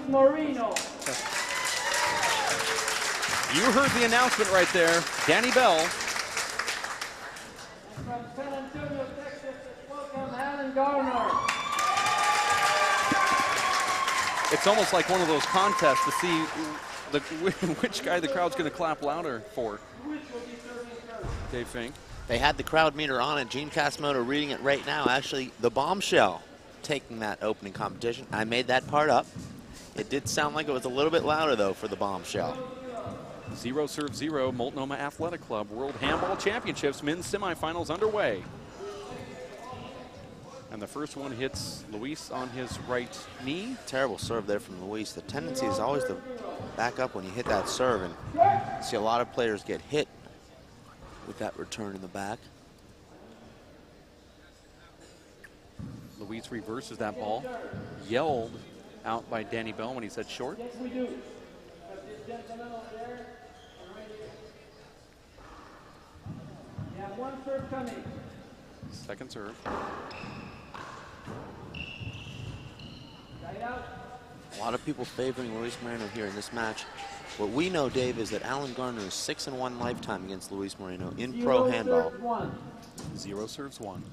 Moreno. You heard the announcement right there. Danny Bell. From San Antonio, Texas, welcome Garner. It's almost like one of those contests to see which guy the crowd's going to clap louder for. Dave Fink. They had the crowd meter on it. Gene Casimoto reading it right now. Actually, the Bombshell taking that opening competition. I made that part up. It did sound like it was a little bit louder, though, for the Bombshell. 0-0, Multnomah Athletic Club World Handball Championships men's semifinals underway. And the first one hits Luis on his right knee. Terrible serve there from Luis. The tendency is always to back up when you hit that serve, and you see a lot of players get hit with that return in the back. Luis reverses that ball. Yelled out by Danny Bell when he said short. Yes, we do. This gentleman over there. You have one serve coming. Second serve. Right out. A lot of people favoring Luis Moreno here in this match. What we know, Dave, is that Alan Garner is 6-1 lifetime against Luis Moreno in pro handball. 0 serves 1.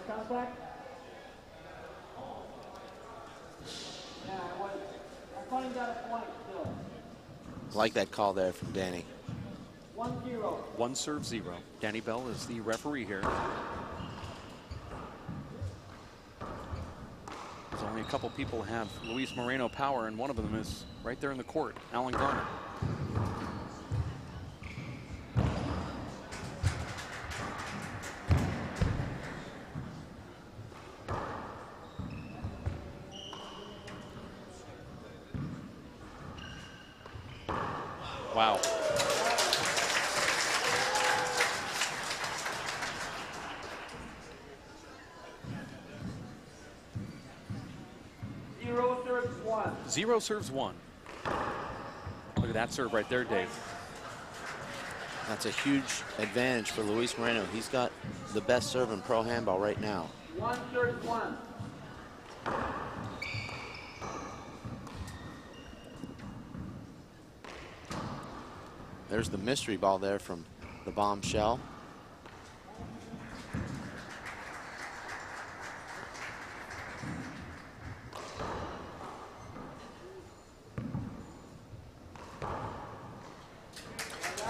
Contact. Yeah, I'm calling that a point still. Like that call there from Danny. 1-0. 1 serve 0. Danny Bell is the referee here. There's only a couple people who have Luis Moreno power, and one of them is right there in the court, Alan Garner. Wow. Zero serves 1. Look at that serve right there, Dave. That's a huge advantage for Luis Moreno. He's got the best serve in pro handball right now. 1-1. There's the mystery ball there from the Bombshell.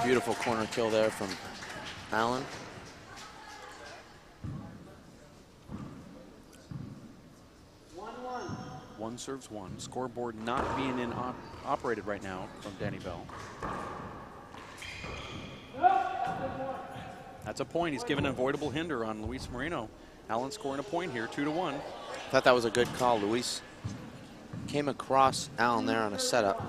Beautiful corner kill there from Allen. One serves 1. Scoreboard not being operated right now from Danny Bell. That's a point. He's given an avoidable hinder on Luis Moreno. Allen scoring a point here, 2-1. Thought that was a good call. Luis came across Allen there on a setup.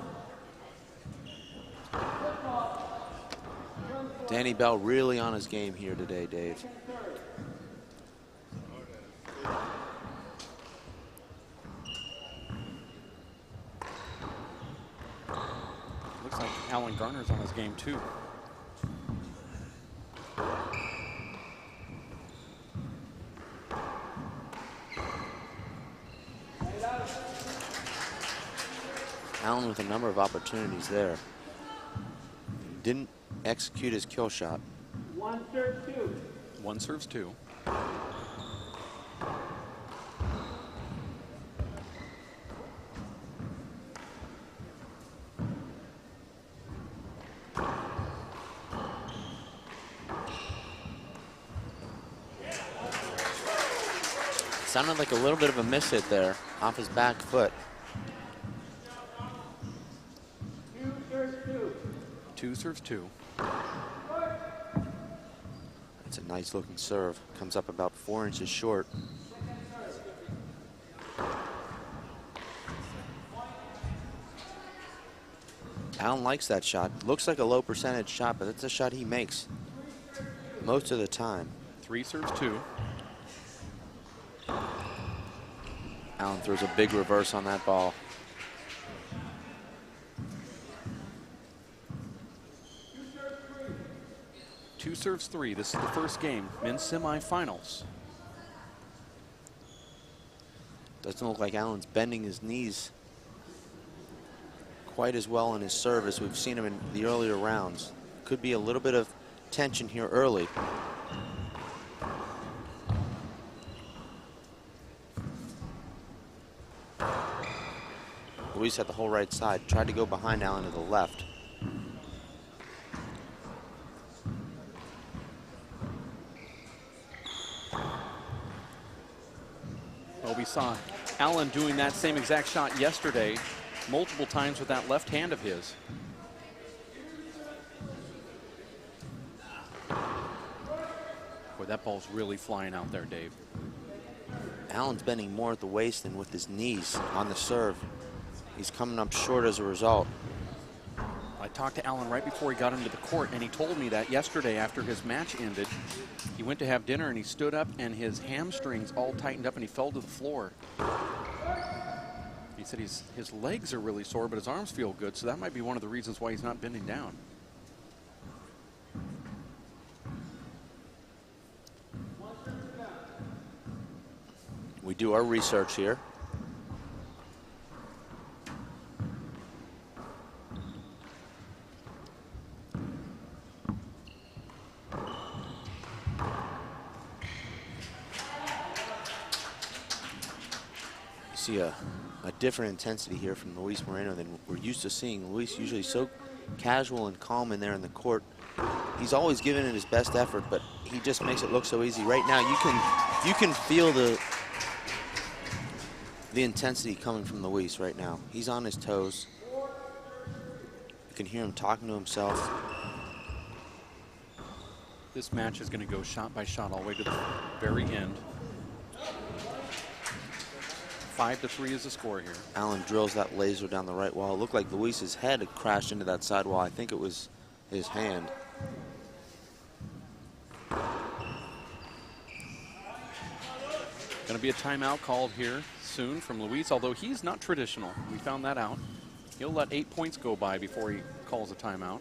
Danny Bell really on his game here today, Dave. Looks like Alan Garner's on his game too. Allen with a number of opportunities there. Didn't execute his kill shot. 1 serves 2. 1 serves 2. Sounded like a little bit of a miss hit there off his back foot. 2 serves 2. 2 serves 2. It's a nice looking serve. Comes up about 4 inches short. Allen likes that shot. Looks like a low percentage shot, but it's a shot he makes most of the time. 3 serves 2. Allen throws a big reverse on that ball. 2 serves 3. This is the first game, men's semifinals. Doesn't look like Allen's bending his knees quite as well in his serve as we've seen him in the earlier rounds. Could be a little bit of tension here early. Luis had the whole right side, tried to go behind Allen to the left. Well, we saw Allen doing that same exact shot yesterday multiple times with that left hand of his. Boy, that ball's really flying out there, Dave. Allen's bending more at the waist than with his knees on the serve. He's coming up short as a result. I talked to Allen right before he got into the court, and he told me that yesterday after his match ended, he went to have dinner and he stood up and his hamstrings all tightened up and he fell to the floor. He said his legs are really sore, but his arms feel good, so that might be one of the reasons why he's not bending down. We do our research here. See a different intensity here from Luis Moreno than we're used to seeing. Luis usually so casual and calm in there in the court. He's always giving it his best effort, but he just makes it look so easy. Right now, you can feel the intensity coming from Luis right now. He's on his toes. You can hear him talking to himself. This match is going to go shot by shot all the way to the very end. 5-3 is the score here. Allen drills that laser down the right wall. It looked like Luis's head had crashed into that side wall. I think it was his hand. Going to be a timeout called here soon from Luis, although he's not traditional. We found that out. He'll let 8 points go by before he calls a timeout.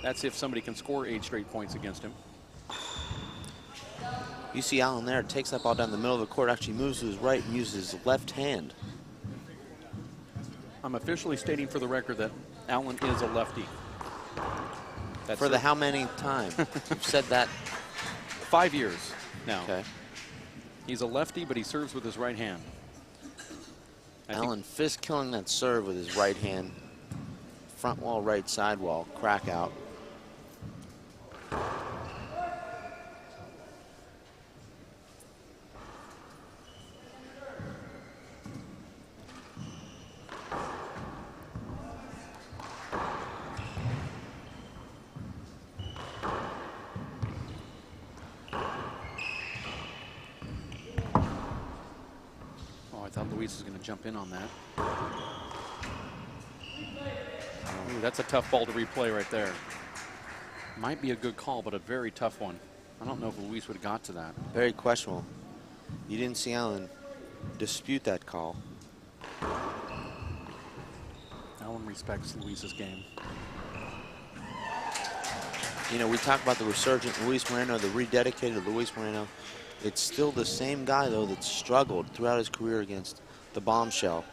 That's if somebody can score 8 straight points against him. You see Allen there, takes that ball down the middle of the court, actually moves to his right and uses his left hand. I'm officially stating for the record that Allen is a lefty. That's for the how many time? You've said that 5 years now. Okay. He's a lefty, but he serves with his right hand. Allen fist killing that serve with his right hand. Front wall, right side wall, crack out. Luis is going to jump in on that. Ooh, that's a tough ball to replay right there. Might be a good call, but a very tough one. I don't know if Luis would have got to that. Very questionable. You didn't see Allen dispute that call. Allen respects Luis's game. You know, we talk about the resurgent Luis Moreno, the rededicated Luis Moreno. It's still the same guy, though, that struggled throughout his career against the bombshell.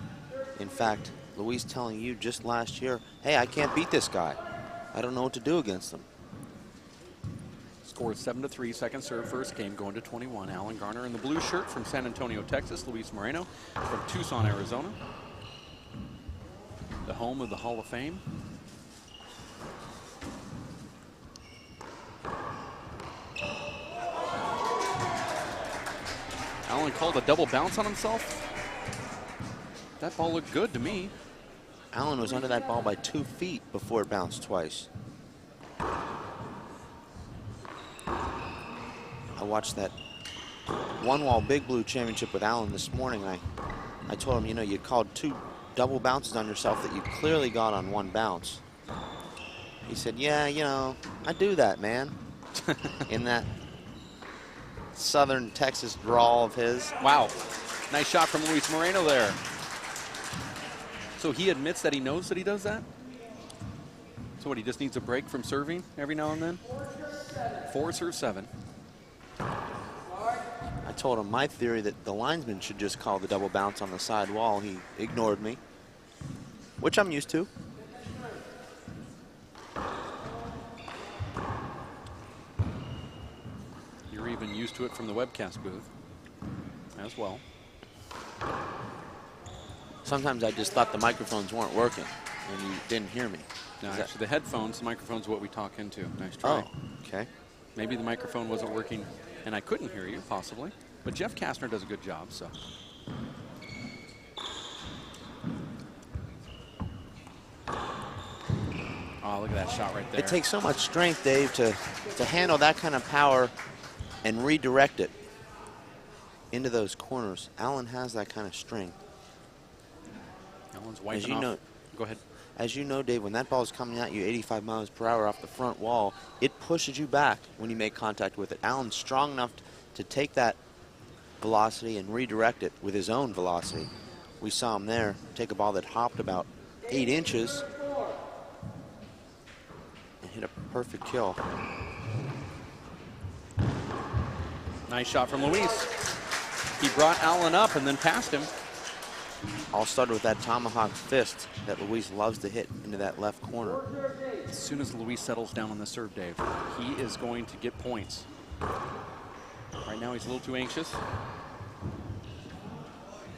In fact, Luis telling you just last year, hey, I can't beat this guy. I don't know what to do against him. Score 7-3, second serve, first game, going to 21. Alan Garner in the blue shirt from San Antonio, Texas. Luis Moreno from Tucson, Arizona. The home of the Hall of Fame. Allen called a double bounce on himself. That ball looked good to me. Allen was under that ball by 2 feet before it bounced twice. I watched that One Wall Big Blue Championship with Allen this morning. I told him, you know, you called 2 double bounces on yourself that you clearly got on 1 bounce. He said, yeah, you know, I do that, man. In that Southern Texas drawl of his. Wow. Nice shot from Luis Moreno there. So he admits that he knows that he does that? So what, he just needs a break from serving every now and then? 4 serve 7. I told him my theory that the linesman should just call the double bounce on the side wall. He ignored me, which I'm used to. You're even used to it from the webcast booth as well. Sometimes I just thought the microphones weren't working and you didn't hear me. No, actually, the headphones, the microphone's what we talk into. Nice try. Oh, okay. Maybe the microphone wasn't working and I couldn't hear you, possibly. But Jeff Kastner does a good job, so. Oh, look at that shot right there. It takes so much strength, Dave, to handle that kind of power and redirect it into those corners. Allen has that kind of strength. Allen's wiping off. Go ahead. As you know, Dave, when that ball is coming at you 85 miles per hour off the front wall, it pushes you back when you make contact with it. Allen's strong enough to take that velocity and redirect it with his own velocity. We saw him there take a ball that hopped about 8 inches and hit a perfect kill. Nice shot from Luis. He brought Allen up and then passed him. All started with that tomahawk fist that Luis loves to hit into that left corner. As soon as Luis settles down on the serve, Dave, he is going to get points. Right now he's a little too anxious.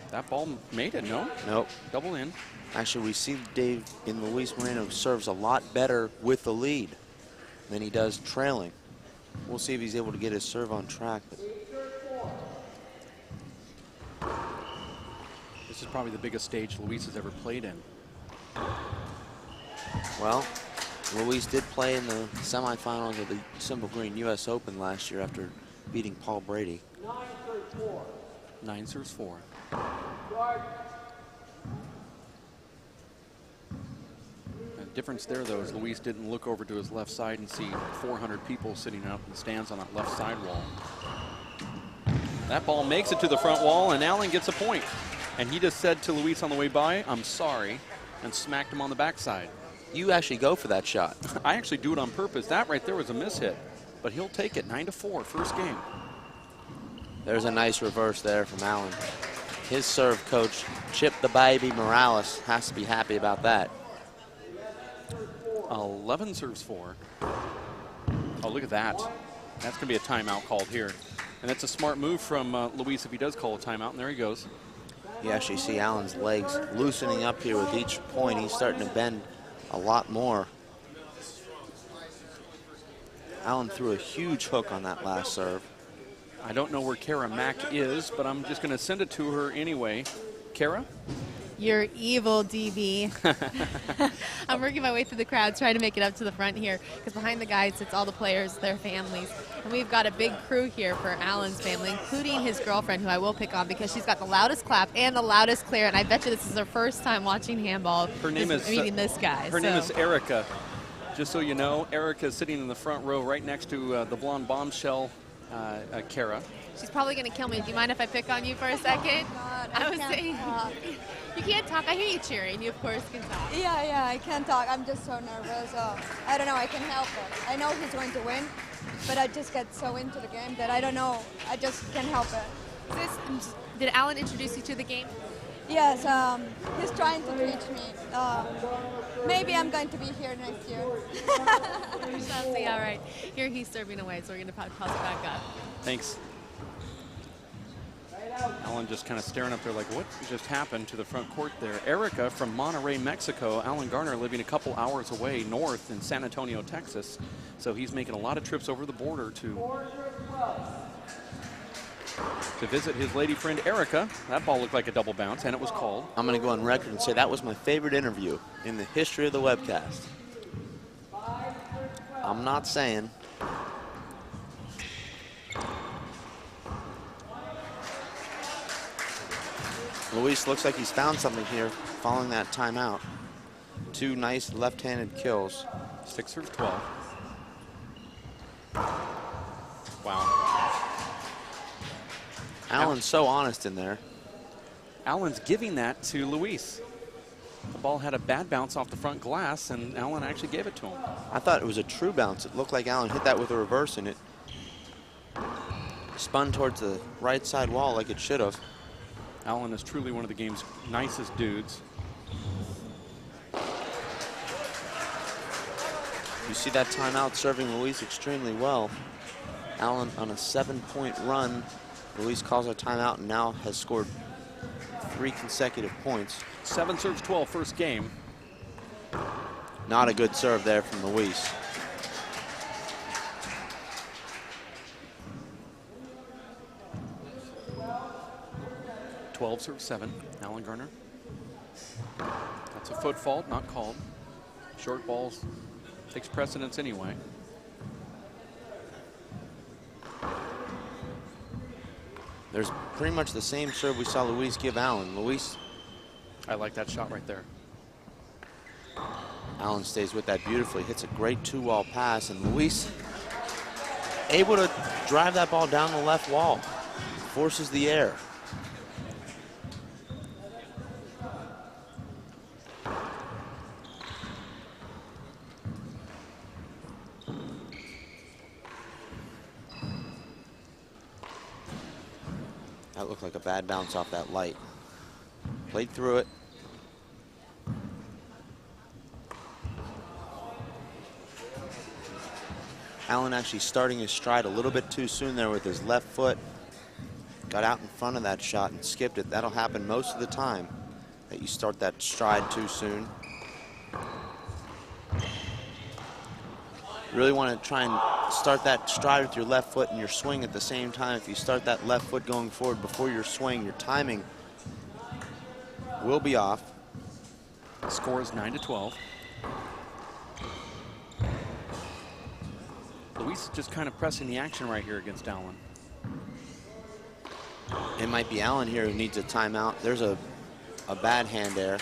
That ball made it, no? Nope. Double in. Actually, we see Dave in Luis Moreno serves a lot better with the lead than he does trailing. We'll see if he's able to get his serve on track. But this is probably the biggest stage Luis has ever played in. well, Luis did play in the semifinals of the Simple Green U.S. Open last year after beating Paul Brady. 9 serves 4. The difference there, though, is Luis didn't look over to his left side and see 400 people sitting out in the stands on that left side wall. That ball makes it to the front wall, and Allen gets a point. And he just said to Luis on the way by, "I'm sorry," and smacked him on the backside. You actually go for that shot. I actually do it on purpose. That right there was a mishit, but he'll take it. 9-4, first game. There's a nice reverse there from Allen. His serve coach, Chip the Baby Morales, has to be happy about that. 11 serves 4. Oh, look at that. That's going to be a timeout called here. And that's a smart move from Luis if he does call a timeout, and there he goes. You actually see Allen's legs loosening up here with each point. He's starting to bend a lot more. Allen threw a huge hook on that last serve. I don't know where Kara Mack is, but I'm just going to send it to her anyway. Kara? You're evil, DB. I'm working my way through the crowd trying to make it up to the front here because behind the guys sits all the players, their families. And we've got a big crew here for Allen's family, including his girlfriend, who I will pick on because she's got the loudest clap and the loudest clear. And I bet you this is her first time watching handball. Her name is meeting this guy. Her name is Erica. Just so you know, Erica is sitting in the front row right next to the blonde bombshell, Kara. She's probably going to kill me. Do you mind if I pick on you for a second? God, I was saying, you can't talk. I hear you cheering. You, of course, can talk. Yeah, I can't talk. I'm just so nervous. I don't know. I can help it. I know he's going to win, but I just get so into the game that I don't know. I just can't help it. Did Allen introduce you to the game? Yes, he's trying to teach me. Maybe I'm going to be here next year. We shall see. All right. Here he's serving away, so we're going to toss it back up. Thanks. Allen just kind of staring up there like, what just happened to the front court there? Erica from Monterrey, Mexico. Alan Garner living a couple hours away north in San Antonio, Texas. So he's making a lot of trips over the border to visit his lady friend Erica. That ball looked like a double bounce, and it was called. I'm going to go on record and say that was my favorite interview in the history of the webcast. I'm not saying. Luis looks like he's found something here following that timeout. 2 nice left-handed kills. 6 serves 12. Wow. Allen's so honest in there. Allen's giving that to Luis. The ball had a bad bounce off the front glass, and Allen actually gave it to him. I thought it was a true bounce. It looked like Allen hit that with a reverse, and it spun towards the right side wall like it should have. Allen is truly one of the game's nicest dudes. You see that timeout serving Luis extremely well. Allen on a 7-point run. Luis calls a timeout and now has scored 3 consecutive points. 7 serves 12 first game. Not a good serve there from Luis. Serve 7, Allen Garner. That's a foot fault, not called. Short balls takes precedence anyway. There's pretty much the same serve we saw Luis give Allen. Luis. I like that shot right there. Allen stays with that beautifully, hits a great 2-wall pass, and Luis able to drive that ball down the left wall. Forces the air. That looked like a bad bounce off that light. Played through it. Allen actually starting his stride a little bit too soon there with his left foot. Got out in front of that shot and skipped it. That'll happen most of the time, that you start that stride too soon. You really want to try and start that stride with your left foot and your swing at the same time. If you start that left foot going forward before your swing, your timing will be off. The score is 9-12. Luis just kind of pressing the action right here against Allen. It might be Allen here who needs a timeout. There's a bad hand there.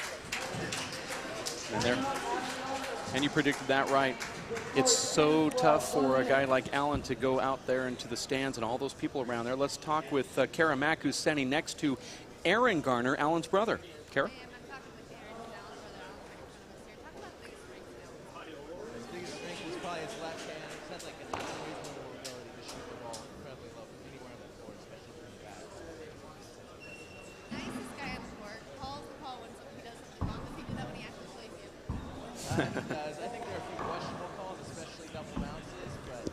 And you predicted that right. It's so tough for a guy like Allen to go out there into the stands and all those people around there. Let's talk with Kara Mack, who's standing next to Aaron Garner, Allen's brother. Kara? I think there are a few questionable calls, especially double bounces, but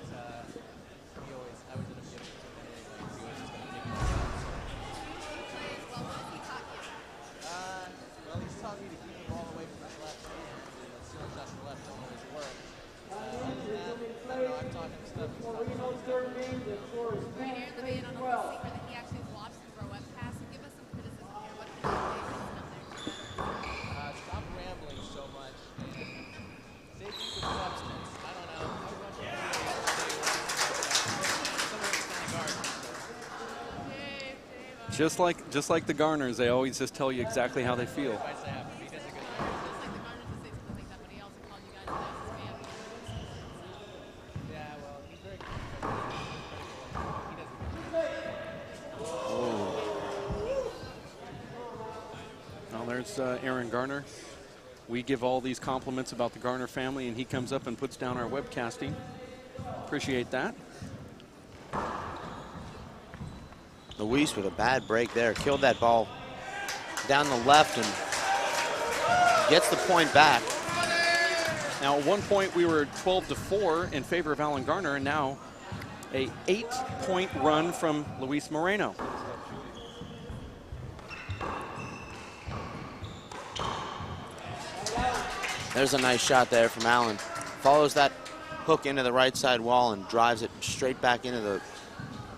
he always, I was going to give it to him anyway, he was just going to pick it up. Well, he's taught me to keep the ball away from his left hand, and as soon as that's the left, don't always work. Other than that, I don't know, I've taught him stuff. Moreno third game, the score is 10-12. Stop rambling so much and save you some substance. I don't know. I was watching a video yesterday where some of it's kind of Garner. Just like the Garners, they always just tell you exactly how they feel. Yeah, well, he's very Well, there's Aaron Garner. We give all these compliments about the Garner family, and he comes up and puts down our webcasting. Appreciate that. Luis with a bad break there. Killed that ball down the left and gets the point back. Now, at one point, we were 12-4 in favor of Allen Garner, and now a 8-point run from Luis Moreno. There's a nice shot there from Allen. Follows that hook into the right side wall and drives it straight back into the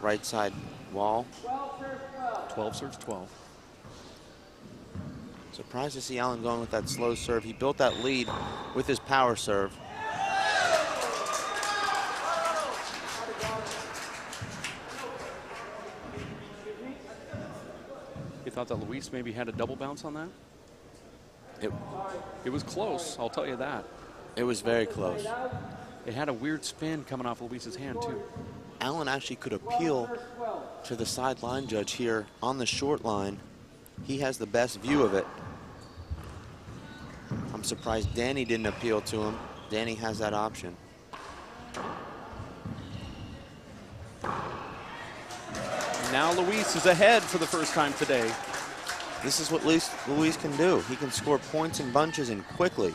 right side wall. 12 serves 12. Surprised to see Allen going with that slow serve. He built that lead with his power serve. You thought that Luis maybe had a double bounce on that? It was close, I'll tell you that. It was very close. It had a weird spin coming off Luis's hand, too. Allen actually could appeal to the sideline judge here on the short line. He has the best view of it. I'm surprised Danny didn't appeal to him. Danny has that option. Now Luis is ahead for the first time today. This is what Luis can do. He can score points in bunches and quickly.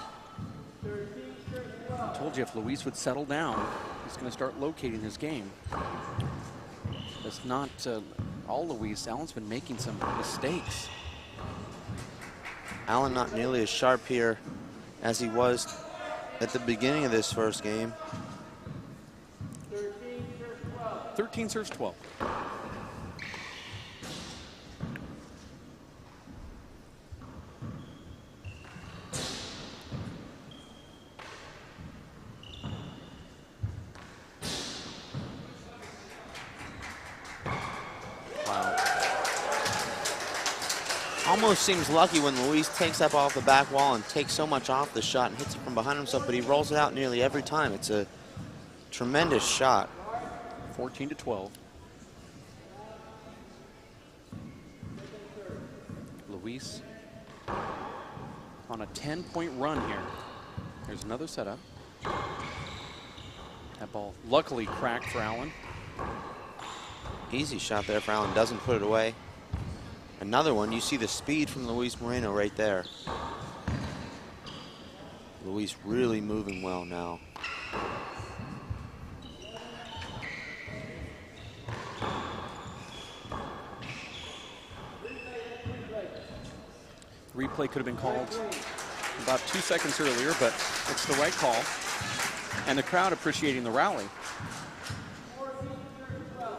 I told you if Luis would settle down, he's going to start locating his game. It's not all Luis. Allen's been making some mistakes. Allen not nearly as sharp here as he was at the beginning of this first game. 13 serves 12. Almost seems lucky when Luis takes up off the back wall and takes so much off the shot and hits it from behind himself, but he rolls it out nearly every time. It's a tremendous shot. 14 to 12. Luis on a 10-point run here. Here's another setup. That ball luckily cracked for Allen. Easy shot there for Allen, doesn't put it away. Another one, you see the speed from Luis Moreno right there. Luis really moving well now. Replay could have been called about 2 seconds earlier, but it's the right call. And the crowd appreciating the rally.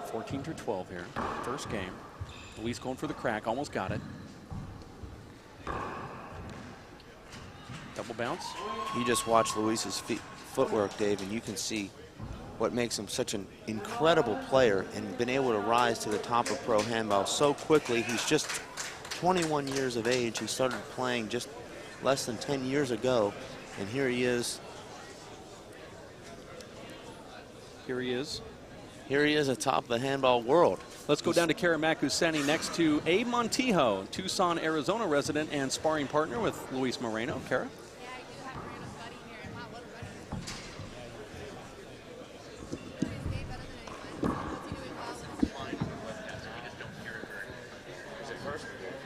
14 to 12 here, first game. Luis going for the crack, almost got it. Double bounce. You just watch Luis's footwork, Dave, and you can see what makes him such an incredible player and been able to rise to the top of pro handball so quickly. He's just 21 years of age. He started playing just less than 10 years ago, and here he is. Here he is. Here he is atop the handball world. Let's go down to Kara Makuseni next to Abe Montijo, Tucson, Arizona resident and sparring partner with Luis Moreno. Kara? Yeah, I do have Moreno's buddy here. And wow, what a buddy. He's way better than anyone. What's he doing well?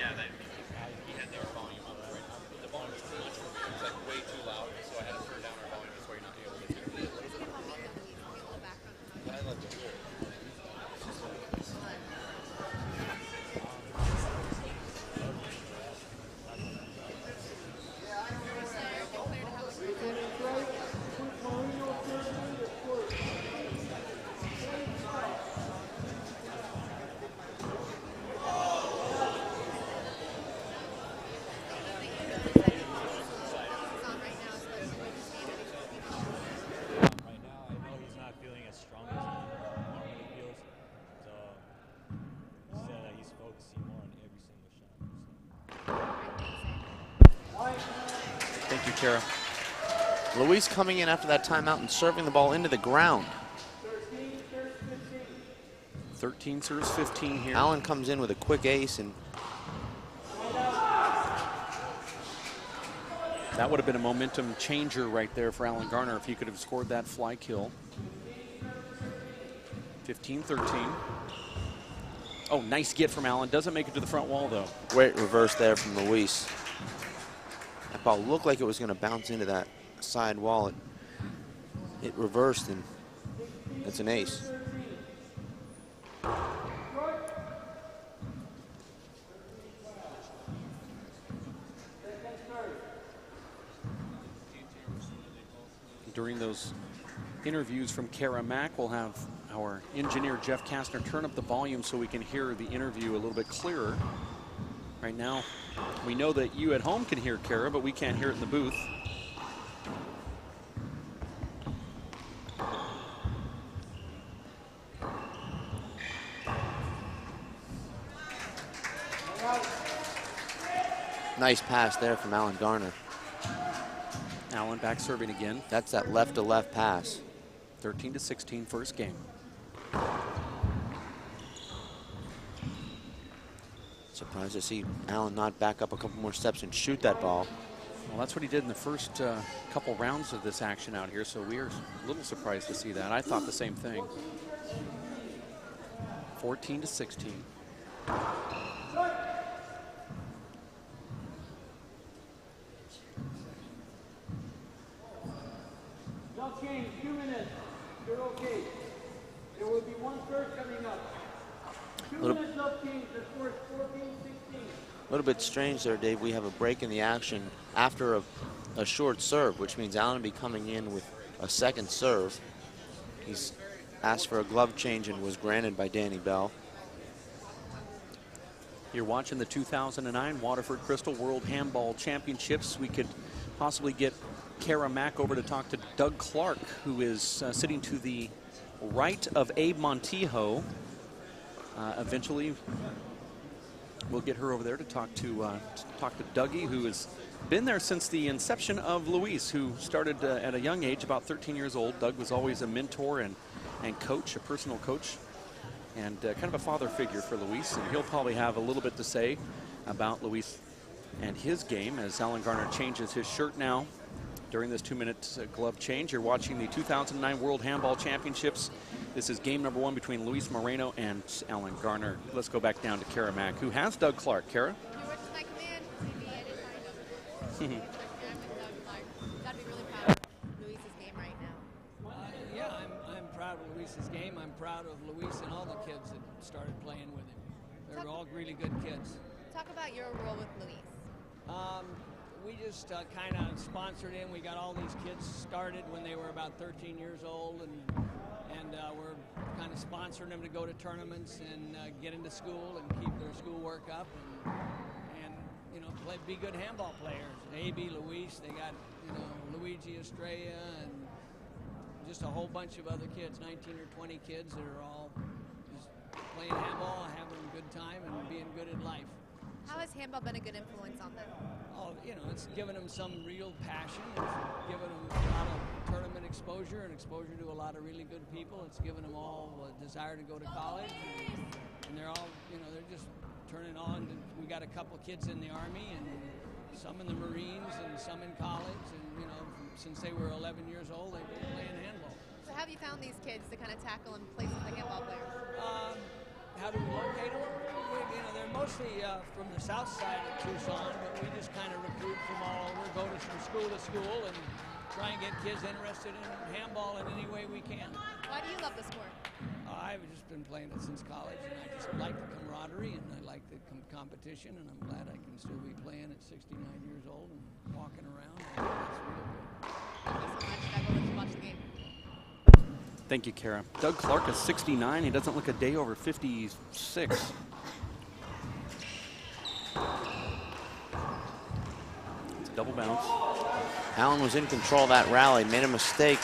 Yeah, he had their volume up right now. The volume was too much. It was like way too loud, so I had to turn down our volume so you're not able to hear it. I love to hear it. Thank you, Kara. Luis coming in after that timeout and serving the ball into the ground. 13 serves 15 here. Allen comes in with a quick ace, and that would have been a momentum changer right there for Allen Garner if he could have scored that fly kill. 15-13. Oh, nice get from Allen. Doesn't make it to the front wall, though. great reverse there from Luis. That ball looked like it was going to bounce into that side wall. It reversed, and it's an ace. During those interviews from Kara Mack, we'll have our engineer Jeff Kastner turn up the volume so we can hear the interview a little bit clearer. Right now, we know that you at home can hear Kara, but we can't hear it in the booth. Nice pass there from Allen Garner. Allen back serving again. That's that left-to-left pass. 13-16 first game. Surprised to see Allen not back up a couple more steps and shoot that ball. Well, that's what he did in the first couple rounds of this action out here, so we are a little surprised to see that. I thought the same thing. 14-16. Y'all change, 2 minutes. You're okay. There will be one third coming up. 2 minutes of change. The score is 14-16. A little bit strange there, Dave. We have a break in the action after a short serve, which means Allen will be coming in with a second serve. He's asked for a glove change and was granted by Danny Bell. You're watching the 2009 Waterford Crystal World Handball Championships. We could possibly get Kara Mack over to talk to Doug Clark, who is sitting to the right of Abe Montijo. Eventually, we'll get her over there to talk to Dougie, who has been there since the inception of Luis, who started at a young age, about 13 years old. Doug was always a mentor and coach, a personal coach, and kind of a father figure for Luis. And he'll probably have a little bit to say about Luis and his game as Alan Garner changes his shirt now during this 2-minute glove change. You're watching the 2009 World Handball Championships. This is game number 1 between Luis Moreno and Alan Garner. Let's go back down to Kara Mack, who has Doug Clark. Kara? You worked with my command. Maybe I didn't find him. I'm with Doug Clark. Gotta be really proud of Luis's game right now. Yeah, I'm proud of Luis's game. I'm proud of Luis and all the kids that started playing with him. They're all really good kids. Talk about your role with Luis. We just kind of sponsored him. We got all these kids started when they were about 13 years old, and we're kind of sponsoring them to go to tournaments and get into school and keep their schoolwork up and you know, be good handball players. A.B. Luis, they got, you know, Luigi Estrella and just a whole bunch of other kids, 19 or 20 kids that are all just playing handball, having a good time, and being good in life. How has handball been a good influence on them? Oh, you know, it's given them some real passion. It's given them a lot of tournament exposure and exposure to a lot of really good people. It's given them all a desire to go to college. And they're all, you know, they're just turning on. We got a couple kids in the Army and some in the Marines and some in college. And, you know, since they were 11 years old, they've been playing handball. So how have you found these kids to kind of tackle and place with the handball players? How do we locate them? You know, they're mostly from the south side of Tucson, but we just kind of recruit from all over, go from school to school, and try and get kids interested in handball in any way we can. Why do you love the sport? I've just been playing it since college, and I just like the camaraderie, and I like the competition, and I'm glad I can still be playing at 69 years old and walking around. It's real good. Thank you so much, Doug. We'll let you watch the game. Thank you, Kara. Doug Clark is 69. He doesn't look a day over 56. It's a double bounce. Allen was in control of that rally, made a mistake,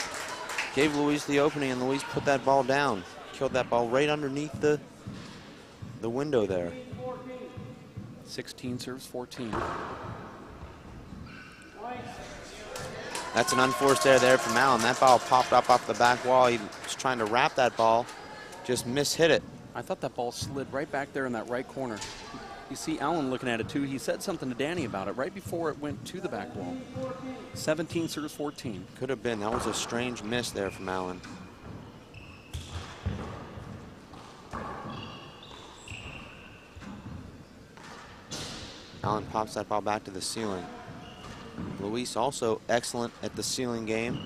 gave Luis the opening, and Luis put that ball down. Killed that ball right underneath the window there. 16 serves 14. That's an unforced error there from Allen. That ball popped up off the back wall. He was trying to wrap that ball, just mishit it. I thought that ball slid right back there in that right corner. You see Allen looking at it too. He said something to Danny about it right before it went to the back wall. 17 serves 14. Could have been. That was a strange miss there from Allen. Allen pops that ball back to the ceiling. Luis also excellent at the ceiling game.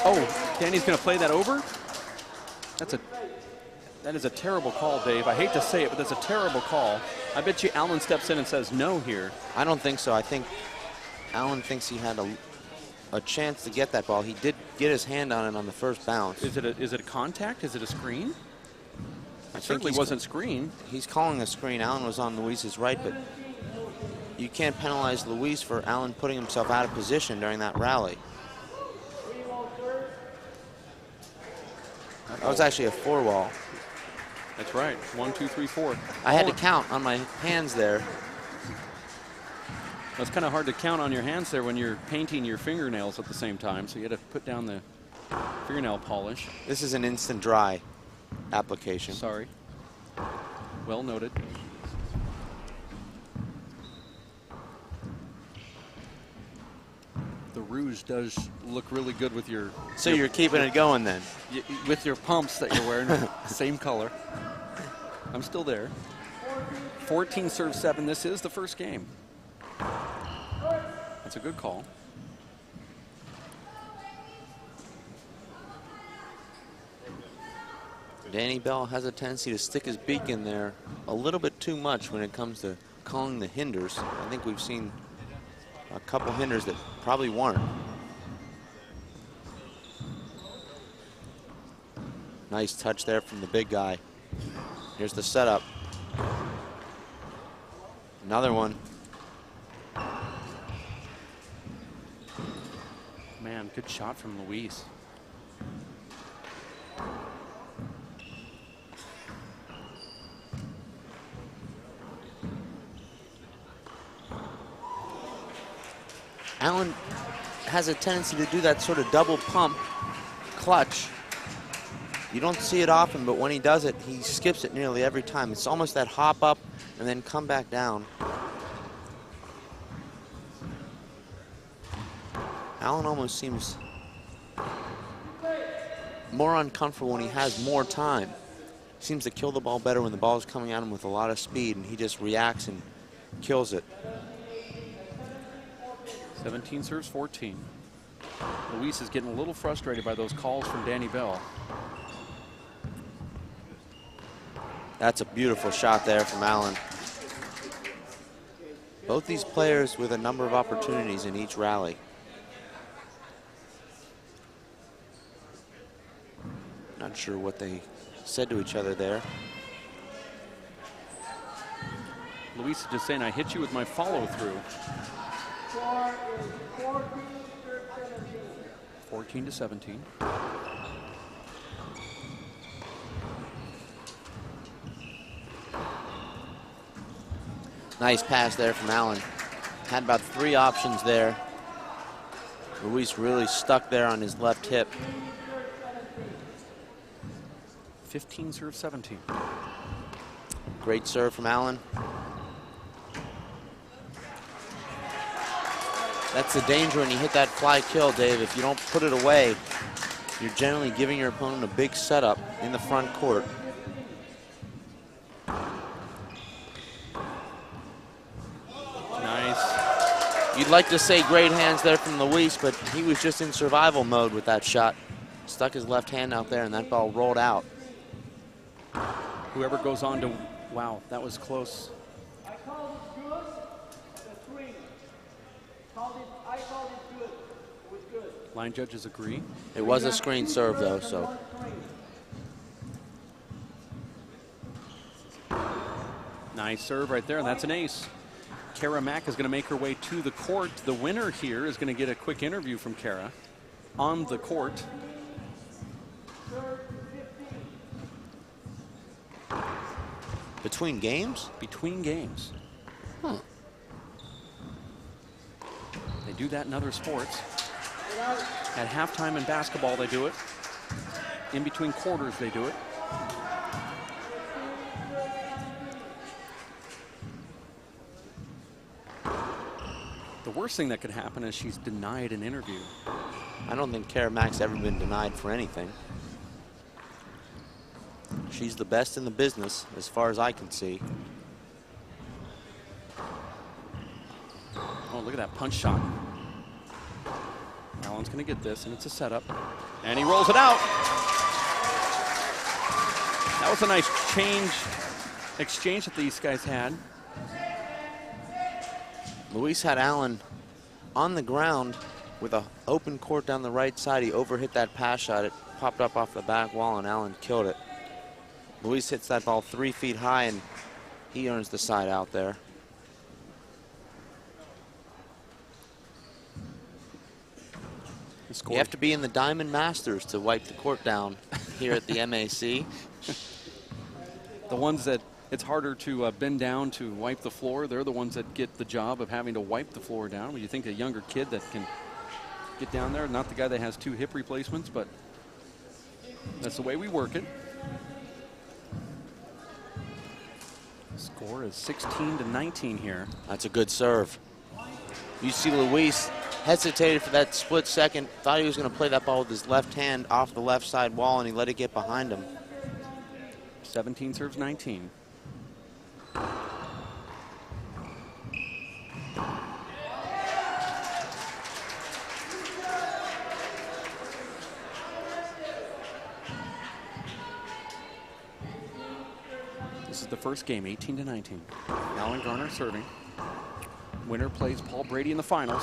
Oh, Danny's going to play that over? That is a terrible call, Dave. I hate to say it, but that's a terrible call. I bet you Allen steps in and says no here. I don't think so. I think Allen thinks he had a chance to get that ball. He did get his hand on it on the first bounce. Is it a contact? Is it a screen? I It certainly think wasn't screen. He's calling a screen. Allen was on Luis's right, but you can't penalize Luis for Allen putting himself out of position during that rally. That was actually a 4-wall. That's right. 1, 2, 3, 4. I had to count on my hands there. It's kind of hard to count on your hands there when you're painting your fingernails at the same time, so you had to put down the fingernail polish. This is an instant dry application. Sorry. Well noted. The rouge does look really good with your... So you're keeping it going then? With your pumps that you're wearing, same color. I'm still there. 14 serve 7. This is the first game. That's a good call. Danny Bell has a tendency to stick his beak in there a little bit too much when it comes to calling the hinders. I think we've seen a couple hinders that probably weren't. Nice touch there from the big guy. Here's the setup. Another one. Man, good shot from Luis. Allen has a tendency to do that sort of double pump clutch. You don't see it often, but when he does it, he skips it nearly every time. It's almost that hop up and then come back down. Allen almost seems more uncomfortable when he has more time. He seems to kill the ball better when the ball is coming at him with a lot of speed, and he just reacts and kills it. 17 serves 14. Luis is getting a little frustrated by those calls from Danny Bell. That's a beautiful shot there from Allen. Both these players with a number of opportunities in each rally. Not sure what they said to each other there. Luis is just saying, I hit you with my follow-through. 14 to 17. Nice pass there from Allen. Had about 3 options there. Luis really stuck there on his left hip. 15 serve 17. Great serve from Allen. That's the danger when you hit that fly kill, Dave. If you don't put it away, you're generally giving your opponent a big setup in the front court. Nice. You'd like to say great hands there from Luis, but he was just in survival mode with that shot. Stuck his left hand out there, and that ball rolled out. Whoever goes on to, wow, that was close. I called it good, the screen. I called it good. It was good. Line judges agree. It was a screen serve, though, so. Nice serve right there, and that's an ace. Kara Mack is going to make her way to the court. The winner here is going to get a quick interview from Kara on the court. Between games? Between games. Huh. They do that in other sports. At halftime in basketball, they do it. In between quarters, they do it. The worst thing that could happen is she's denied an interview. I don't think Kara Mack's ever been denied for anything. She's the best in the business, as far as I can see. Oh, look at that punch shot. Allen's going to get this, and it's a setup. And he rolls it out. That was a nice exchange that these guys had. Luis had Allen on the ground with an open court down the right side. He overhit that pass shot. It popped up off the back wall, and Allen killed it. Luis hits that ball 3 feet high, and he earns the side out there. You have to be in the Diamond Masters to wipe the court down here at the MAC. The ones that it's harder to bend down to wipe the floor. They're the ones that get the job of having to wipe the floor down. When you think a younger kid that can get down there, not the guy that has 2 hip replacements, but that's the way we work it. Score is 16-19 here. That's a good serve. You see Luis hesitated for that split second, thought he was going to play that ball with his left hand off the left side wall, and he let it get behind him. 17 serves 19. This is the first game, 18-19. Alan Garner serving. Winner plays Paul Brady in the finals,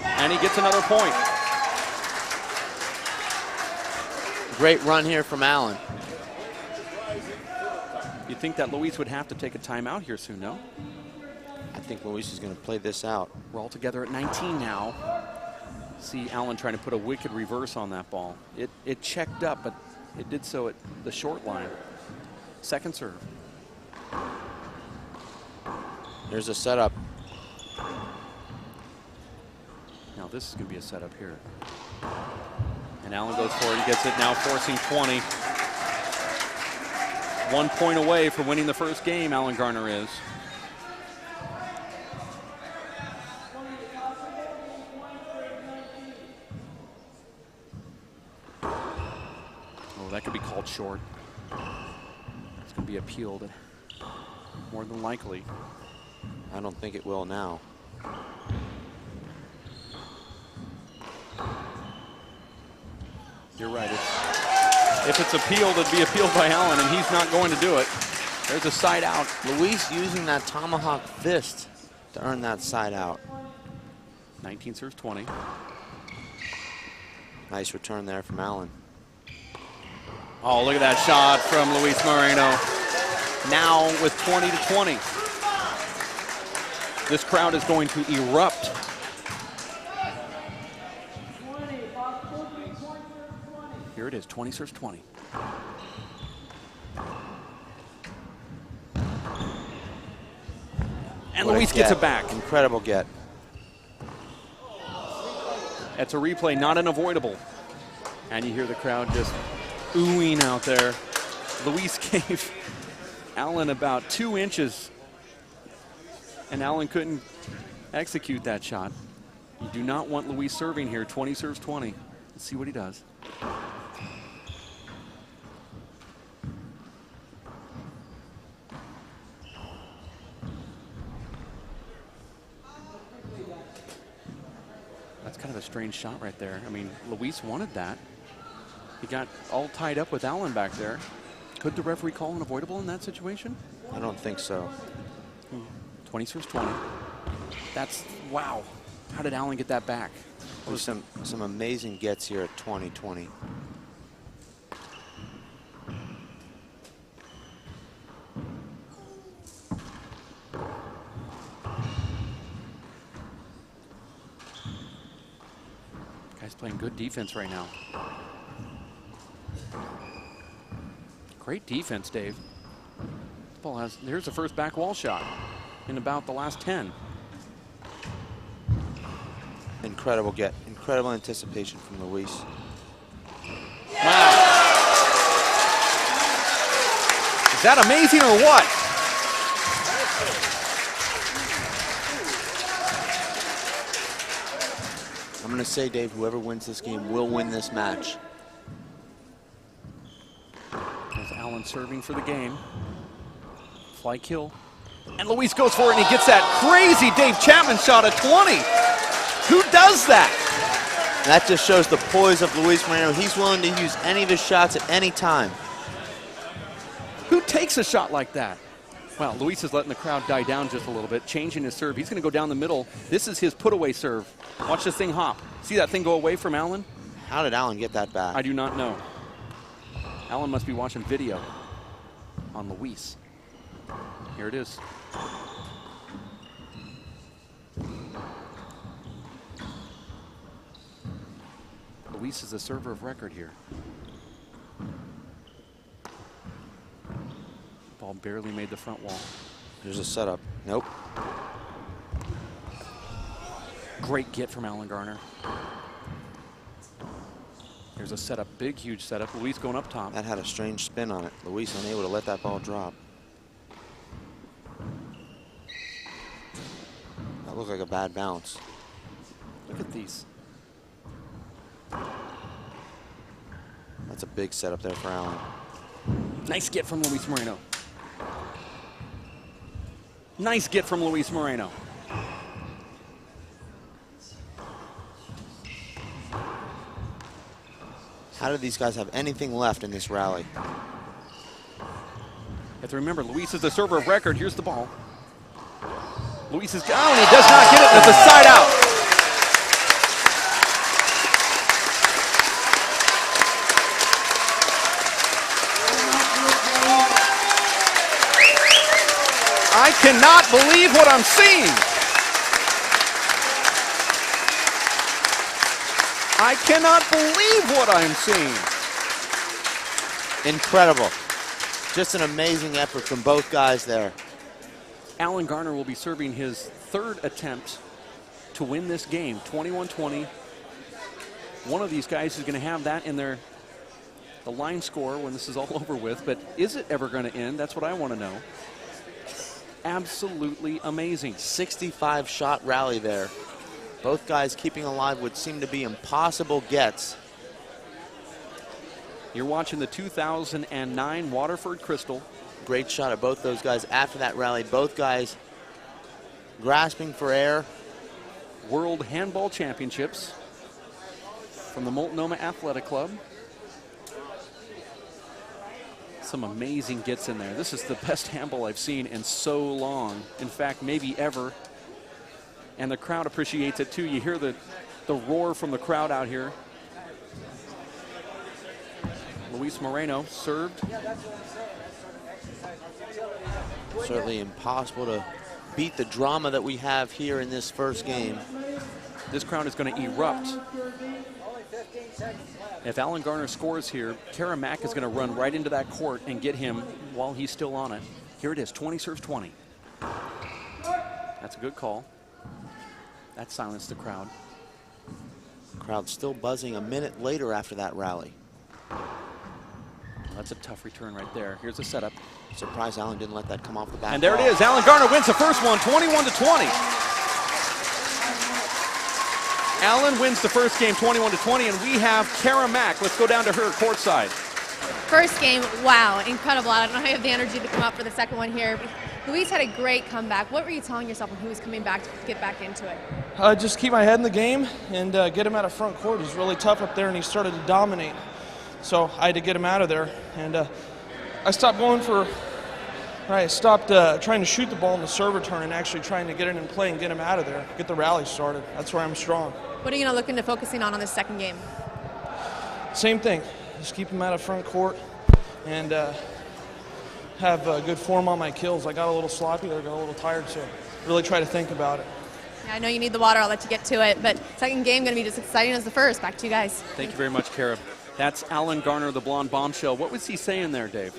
and he gets another point. Great run here from Allen. You'd think that Luis would have to take a timeout here soon, no? I think Luis is going to play this out. We're all together at 19 now. See Allen trying to put a wicked reverse on that ball. It checked up, but it did so at the short line. Second serve. There's a setup. Now this is going to be a setup here. And Allen goes for it and gets it, now forcing 20. 1 point away from winning the first game, Alan Garner is. Oh, that could be called short. It's going to be appealed, more than likely. I don't think it will now. You're right. If it's appealed, it'd be appealed by Allen, and he's not going to do it. There's a side out. Luis using that tomahawk fist to earn that side out. 19 serves 20. Nice return there from Allen. Oh, look at that shot from Luis Moreno. Now with 20-20. This crowd is going to erupt. Here it is, 20 serves 20. And Luis gets it back. Incredible get. That's a replay, not an avoidable. And you hear the crowd just oohing out there. Luis gave Allen about 2 inches, and Allen couldn't execute that shot. You do not want Luis serving here. 20 serves 20. Let's see what he does. That's kind of a strange shot right there. I mean, Luis wanted that. He got all tied up with Allen back there. Could the referee call an avoidable in that situation? I don't think so. 20 serves 20. That's, wow. How did Allen get that back? There's some amazing gets here at 20-20. Guy's playing good defense right now. Great defense, Dave. This ball has, here's the first back wall shot in about the last 10. Incredible get. Incredible anticipation from Luis. Wow. Is that amazing or what? I'm going to say, Dave, whoever wins this game will win this match. There's Allen serving for the game. Fly kill. And Luis goes for it, and he gets that crazy Dave Chapman shot at 20. Who does that? That just shows the poise of Luis Moreno. He's willing to use any of his shots at any time. Who takes a shot like that? Well, Luis is letting the crowd die down just a little bit, changing his serve. He's going to go down the middle. This is his put-away serve. Watch this thing hop. See that thing go away from Allen? How did Allen get that back? I do not know. Allen must be watching video on Luis. Here it is. Luis is the server of record here. Ball ball barely made the front wall. There's a setup. Nope. Great get from Alan Garner. There's a setup, big, huge setup. Luis going up top. That had a strange spin on it. Luis unable to let that ball drop. That looked like a bad bounce. Look at these. That's a big setup there for Allen. Nice get from Luis Moreno. Nice get from Luis Moreno. How do these guys have anything left in this rally? You have to remember, Luis is the server of record. Here's the ball. Luis is down. He does not get it. That's a side out. I cannot believe what I'm seeing. I cannot believe what I'm seeing. Incredible. Just an amazing effort from both guys there. Alan Garner will be serving his third attempt to win this game, 21-20. One of these guys is going to have that in the line score when this is all over with, but is it ever going to end? That's what I want to know. Absolutely amazing. 65-shot rally there. Both guys keeping alive what seemed to be impossible gets. You're watching the 2009 Waterford Crystal. Great shot at both those guys after that rally. Both guys grasping for air. World Handball Championships from the Multnomah Athletic Club. Some amazing gets in there. This is the best handball I've seen in so long. In fact, maybe ever. And the crowd appreciates it too. You hear the roar from the crowd out here. Luis Moreno served. Certainly impossible to beat the drama that we have here in this first game. This crowd is going to erupt. If Alan Garner scores here, Kara Mack is going to run right into that court and get him while he's still on it. Here it is, 20 serves 20. That's a good call. That silenced the crowd. Crowd still buzzing a minute later after that rally. That's a tough return right there. Here's the setup. Surprised Allen didn't let that come off the back. And there it is. Alan Garner wins the first one, 21-20. Allen wins the first game, 21-20, and we have Kara Mack. Let's go down to her courtside. First game, wow, incredible. I don't know how you have the energy to come up for the second one here. Luis had a great comeback. What were you telling yourself when he was coming back to get back into it? Just keep my head in the game and get him out of front court. He's really tough up there, and he started to dominate. So I had to get him out of there, and I stopped going for. I stopped trying to shoot the ball in the serve return and actually trying to get it in play and get him out of there, get the rally started. That's where I'm strong. What are you going to look into focusing on this second game? Same thing. Just keep him out of front court and have good form on my kills. I got a little sloppy there, got a little tired, so really try to think about it. Yeah, I know you need the water. I'll let you get to it, but second game going to be just as exciting as the first. Back to you guys. Thank you very much, Kara. That's Alan Garner, the blonde bombshell. What was he saying there, Dave?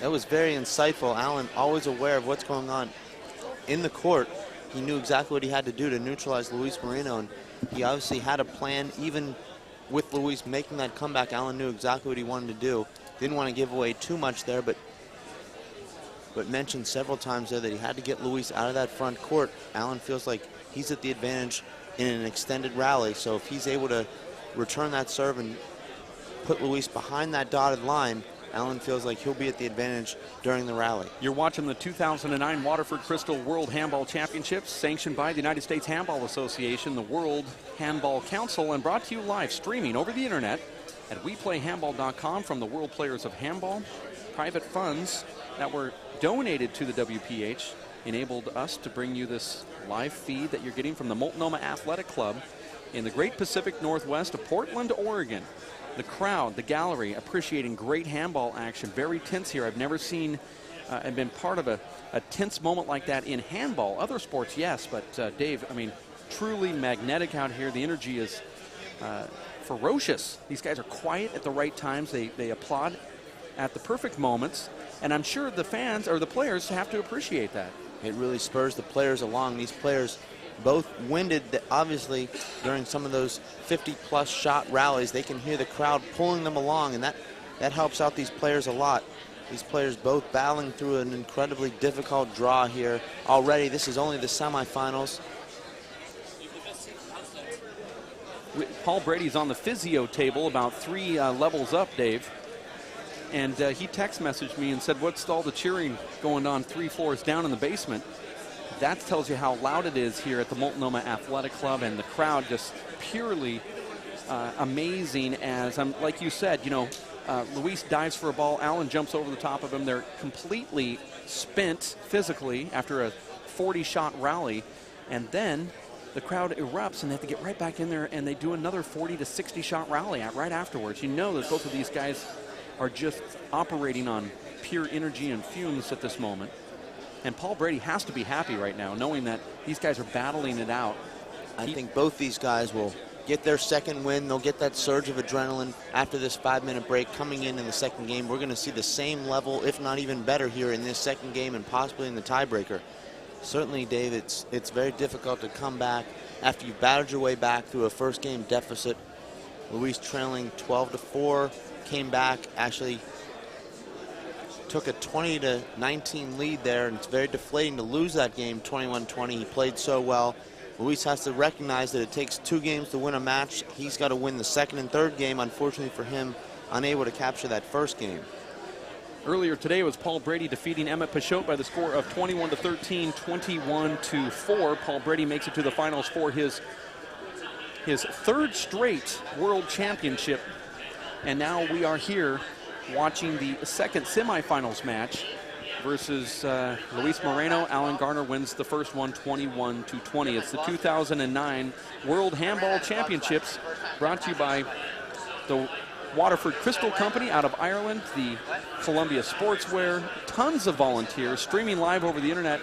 That was very insightful. Allen always aware of what's going on in the court. He knew exactly what he had to do to neutralize Luis Moreno, and he obviously had a plan. Even with Luis making that comeback, Allen knew exactly what he wanted to do. Didn't want to give away too much there, but mentioned several times there that he had to get Luis out of that front court. Allen feels like he's at the advantage in an extended rally, so if he's able to return that serve and put Luis behind that dotted line, Allen feels like he'll be at the advantage during the rally. You're watching the 2009 Waterford Crystal World Handball Championships, sanctioned by the United States Handball Association, the World Handball Council, and brought to you live streaming over the internet at WePlayHandball.com from the World Players of Handball. Private funds that were donated to the WPH enabled us to bring you this live feed that you're getting from the Multnomah Athletic Club in the Great Pacific Northwest of Portland, Oregon. The crowd, the gallery, appreciating great handball action. Very tense here. I've never seen and been part of a tense moment like that in handball. Other sports, yes, but Dave, I mean, truly magnetic out here. The energy is ferocious. These guys are quiet at the right times. They applaud at the perfect moments. And I'm sure the fans or the players have to appreciate that. It really spurs the players along. These players both winded, obviously, during some of those 50-plus shot rallies. They can hear the crowd pulling them along, and that helps out these players a lot. These players both battling through an incredibly difficult draw here already. This is only the semifinals. Paul Brady's on the physio table about 3 levels up, Dave. And he text messaged me and said, what's all the cheering going on 3 floors down in the basement? That tells you how loud it is here at the Multnomah Athletic Club, and the crowd just purely amazing. As like you said, you know, Luis dives for a ball, Allen jumps over the top of him. They're completely spent physically after a 40-shot rally, and then the crowd erupts and they have to get right back in there and they do another 40 to 60-shot rally right afterwards. You know that both of these guys are just operating on pure energy and fumes at this moment. And Paul Brady has to be happy right now, knowing that these guys are battling it out. I think both these guys will get their second win. They'll get that surge of adrenaline after this 5-minute break. Coming in the second game, we're going to see the same level, if not even better, here in this second game and possibly in the tiebreaker. Certainly, Dave, it's very difficult to come back after you've battled your way back through a first game deficit. Luis trailing 12-4, came back, actually took a 20-19 lead there, and it's very deflating to lose that game 21-20. He played so well. Luis has to recognize that it takes 2 games to win a match. He's got to win the second and third game. Unfortunately for him, unable to capture that first game. Earlier today was Paul Brady defeating Emmett Peixote by the score of 21-13, 21-4. Paul Brady makes it to the finals for his 3rd straight World Championship. And now we are here watching the second semifinals match versus Luis Moreno. Alan Garner wins the first one 21-20. It's the 2009 World Handball Championships, brought to you by the Waterford Crystal Company out of Ireland, the Columbia Sportswear, tons of volunteers, streaming live over the internet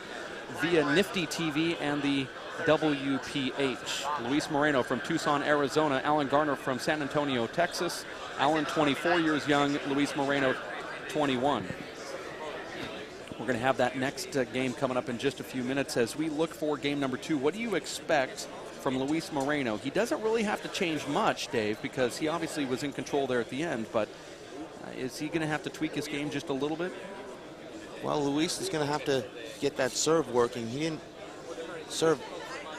via Nifty TV and the WPH. Luis Moreno from Tucson, Arizona. Alan Garner from San Antonio, Texas. Alan, 24 years young. Luis Moreno, 21. We're going to have that next game coming up in just a few minutes as we look for game number 2. What do you expect from Luis Moreno? He doesn't really have to change much, Dave, because he obviously was in control there at the end, but is he going to have to tweak his game just a little bit? Well, Luis is going to have to get that serve working. He didn't serve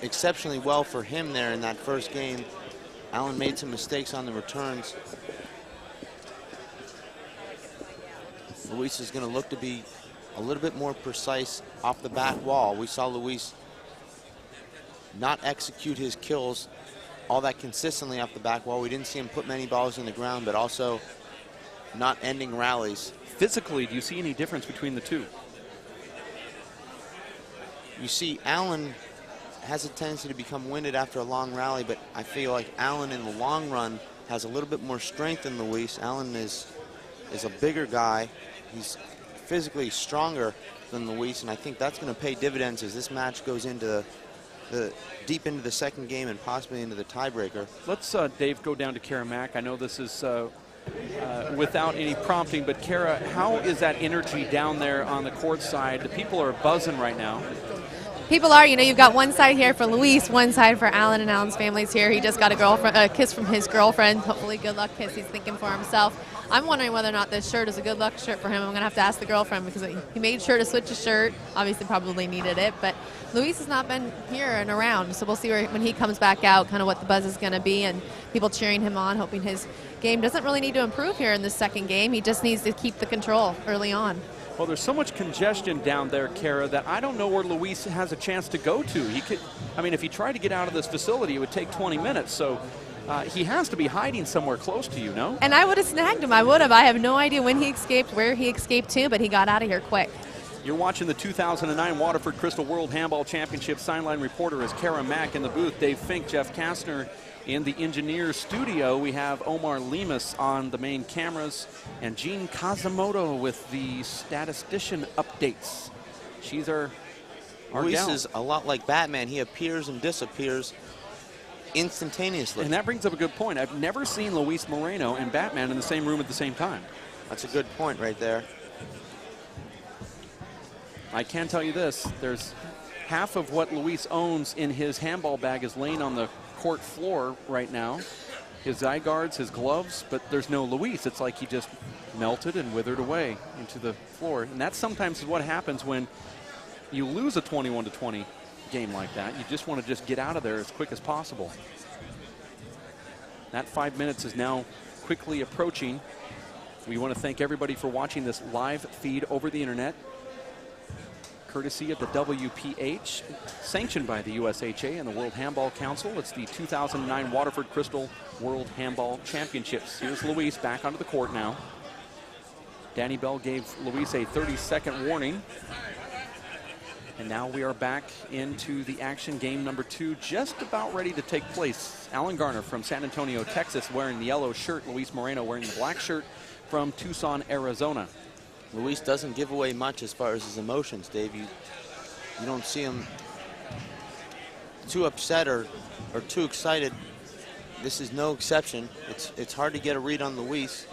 exceptionally well for him there in that first game. Allen made some mistakes on the returns. Luis is going to look to be a little bit more precise off the back wall. We saw Luis not execute his kills all that consistently off the back wall. We didn't see him put many balls in the ground, but also not ending rallies. Physically, do you see any difference between the two? You see Allen has a tendency to become winded after a long rally, but I feel like Allen in the long run has a little bit more strength than Luis. Allen is a bigger guy. He's physically stronger than Luis, and I think that's going to pay dividends as this match goes into deep into the second game and possibly into the tiebreaker. Let's, Dave, go down to Kara Mack. I know this is without any prompting, but Kara, how is that energy down there on the court side? The people are buzzing right now. People are, you know, you've got one side here for Luis, one side for Alan, and Alan's family's here. He just got a kiss from his girlfriend. Hopefully good luck kiss he's thinking for himself. I'm wondering whether or not this shirt is a good luck shirt for him. I'm going to have to ask the girlfriend because he made sure to switch his shirt. Obviously probably needed it, but Luis has not been here and around, so we'll see when he comes back out kind of what the buzz is going to be, and people cheering him on, hoping his game doesn't really need to improve here in this second game. He just needs to keep the control early on. Well, there's so much congestion down there, Kara, that I don't know where Luis has a chance to go to. He could, I mean, if he tried to get out of this facility, it would take 20 minutes. So he has to be hiding somewhere close to you, no? And I would have snagged him. I would have. I have no idea when he escaped, where he escaped to, but he got out of here quick. You're watching the 2009 Waterford Crystal World Handball Championship. Sideline reporter is Kara Mack in the booth. Dave Fink, Jeff Kastner in the engineer's studio. We have Omar Lemus on the main cameras and Jean Kazumoto with the statistician updates. She's our Luis gal. is a lot like Batman. He appears and disappears instantaneously. And that brings up a good point. I've never seen Luis Moreno and Batman in the same room at the same time. That's a good point right there. I can tell you this, there's half of what Luis owns in his handball bag is laying on the court floor right now. His eye guards, his gloves, but there's no Luis. It's like he just melted and withered away into the floor. And that sometimes is what happens when you lose a 21-20 game like that. You just want to just get out of there as quick as possible. That 5 minutes is now quickly approaching. We want to thank everybody for watching this live feed over the internet, courtesy of the WPH, sanctioned by the USHA and the World Handball Council. It's the 2009 Waterford Crystal World Handball Championships. Here's Luis back onto the court now. Danny Bell gave Luis a 30-second warning. And now we are back into the action. Game number 2 just about ready to take place. Alan Garner from San Antonio, Texas, wearing the yellow shirt. Luis Moreno wearing the black shirt from Tucson, Arizona. Luis doesn't give away much as far as his emotions, Dave. You don't see him too upset or too excited. This is no exception. It's hard to get a read on Luis.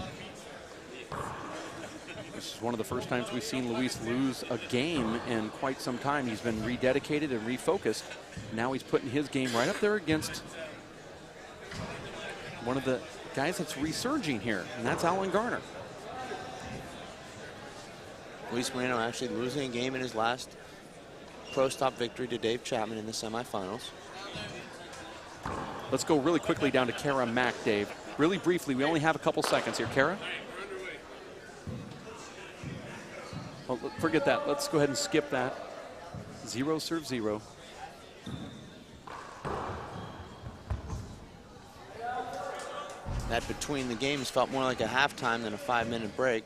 This is one of the first times we've seen Luis lose a game in quite some time. He's been rededicated and refocused. Now he's putting his game right up there against one of the guys that's resurging here, and that's Alan Garner. Luis Moreno actually losing a game in his last pro stop victory to Dave Chapman in the semifinals. Let's go really quickly down to Kara Mack, Dave. Really briefly, we only have a couple seconds here. Kara? Well, forget that. Let's go ahead and skip that. 0-0. That between the games felt more like a halftime than a 5-minute break.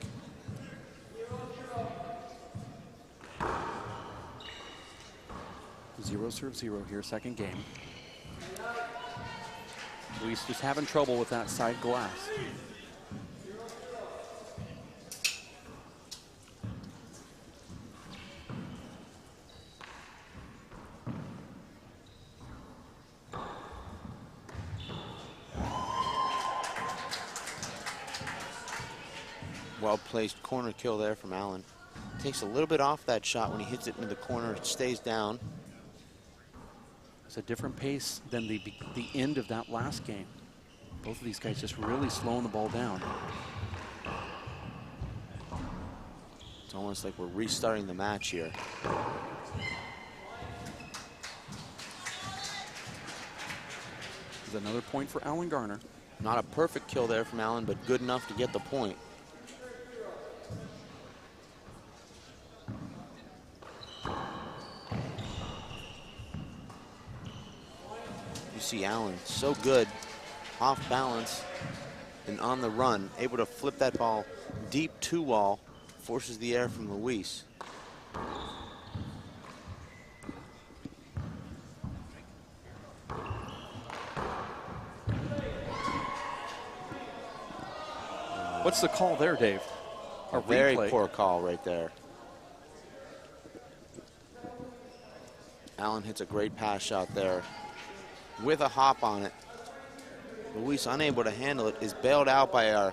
Zero serve zero here, second game. Luis just having trouble with that side glass. Well-placed corner kill there from Allen. Takes a little bit off that shot when he hits it into the corner. It stays down. It's a different pace than the end of that last game. Both of these guys just really slowing the ball down. It's almost like we're restarting the match here. There's another point for Alan Garner. Not a perfect kill there from Allen, but good enough to get the point. See Allen so good off balance and on the run, able to flip that ball deep to wall, forces the air from Luis. What's the call there, Dave? A very poor call right there. Allen hits a great pass shot there with a hop on it. Luis, unable to handle it, is bailed out by our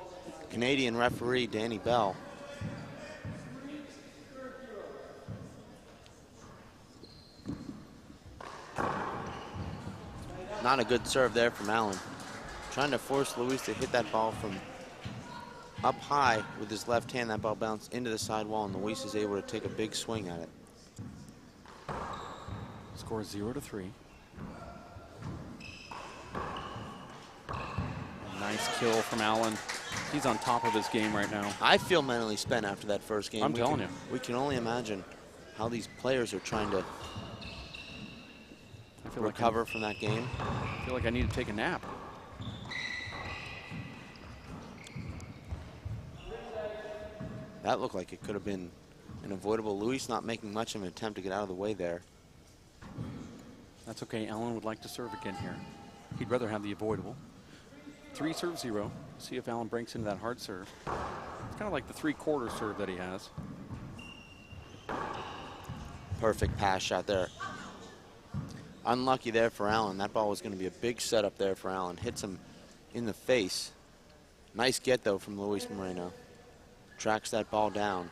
Canadian referee, Danny Bell. Not a good serve there from Allen. Trying to force Luis to hit that ball from up high with his left hand. That ball bounced into the sidewall, and Luis is able to take a big swing at it. Score 0-3. Nice kill from Allen. He's on top of his game right now. I feel mentally spent after that first game. I'm telling you. We can only imagine how these players are trying to recover from that game. I feel like I need to take a nap. That looked like it could have been an avoidable. Luis not making much of an attempt to get out of the way there. That's okay. Allen would like to serve again here. He'd rather have the avoidable. 3-0. See if Allen breaks into that hard serve. It's kind of like the three-quarter serve that he has. Perfect pass shot there. Unlucky there for Allen. That ball was going to be a big setup there for Allen. Hits him in the face. Nice get, though, from Luis Moreno. Tracks that ball down.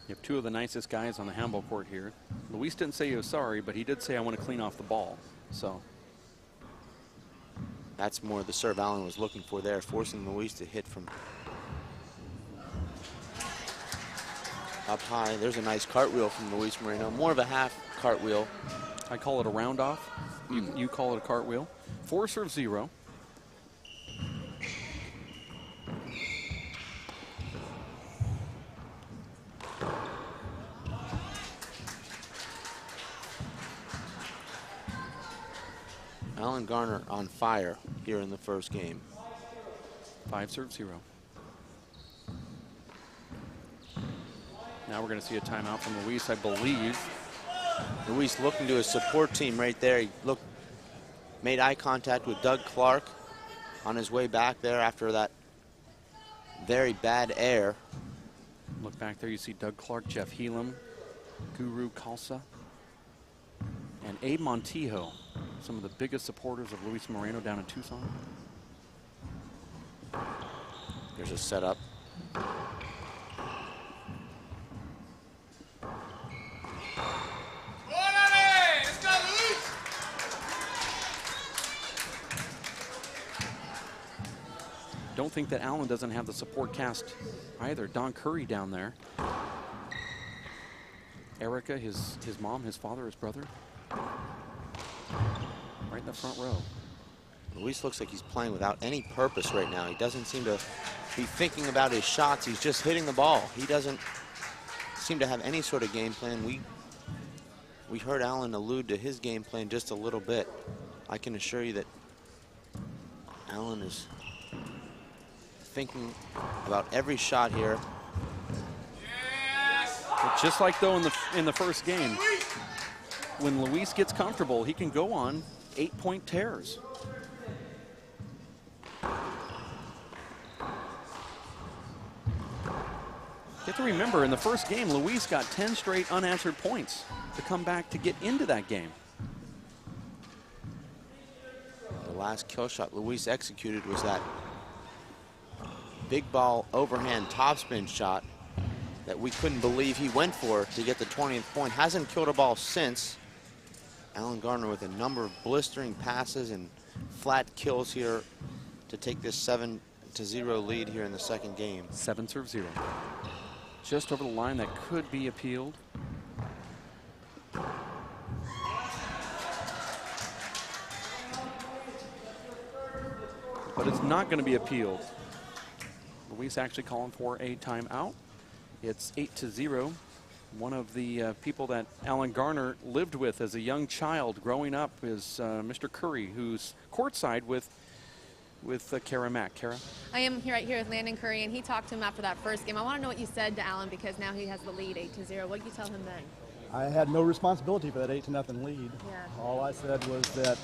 You have two of the nicest guys on the handball court here. Luis didn't say he was sorry, but he did say, I want to clean off the ball. So that's more the serve Allen was looking for there, forcing Luis to hit from up high. There's a nice cartwheel from Luis Moreno. More of a half cartwheel. I call it a round off. You call it a cartwheel. 4-0. Alan Garner on fire here in the first game. 5-0. Now we're going to see a timeout from Luis, I believe. Luis looking to his support team right there. He made eye contact with Doug Clark on his way back there after that very bad air. Look back there, you see Doug Clark, Jeff Helam, Guru Khalsa, and Abe Montijo, some of the biggest supporters of Luis Moreno down in Tucson. There's a setup. Don't think that Allen doesn't have the support cast either. Don Curry down there. Erica, his mom, his father, his brother. Right in the front row. Luis looks like he's playing without any purpose right now. He doesn't seem to be thinking about his shots. He's just hitting the ball. He doesn't seem to have any sort of game plan. We heard Allen allude to his game plan just a little bit. I can assure you that Allen is thinking about every shot here. But just like though in the first game, when Luis gets comfortable, he can go on 8-point tears. You have to remember, in the first game, Luis got 10 straight unanswered points to come back to get into that game. The last kill shot Luis executed was that big ball overhand topspin shot that we couldn't believe he went for to get the 20th point. Hasn't killed a ball since. Alan Garner with a number of blistering passes and flat kills here to take this 7-0 lead here in the second game. 7-0. Just over the line, that could be appealed. But it's not going to be appealed. Luis actually calling for a timeout. It's 8-0. One of the people that Alan Garner lived with as a young child growing up is Mr. Curry, who's courtside with Kara Mack. Kara? I am right here with Landon Curry, and he talked to him after that first game. I want to know what you said to Alan, because now he has the lead 8-0. What did you tell him then? I had no responsibility for that 8-0 lead. Yeah. All I said was that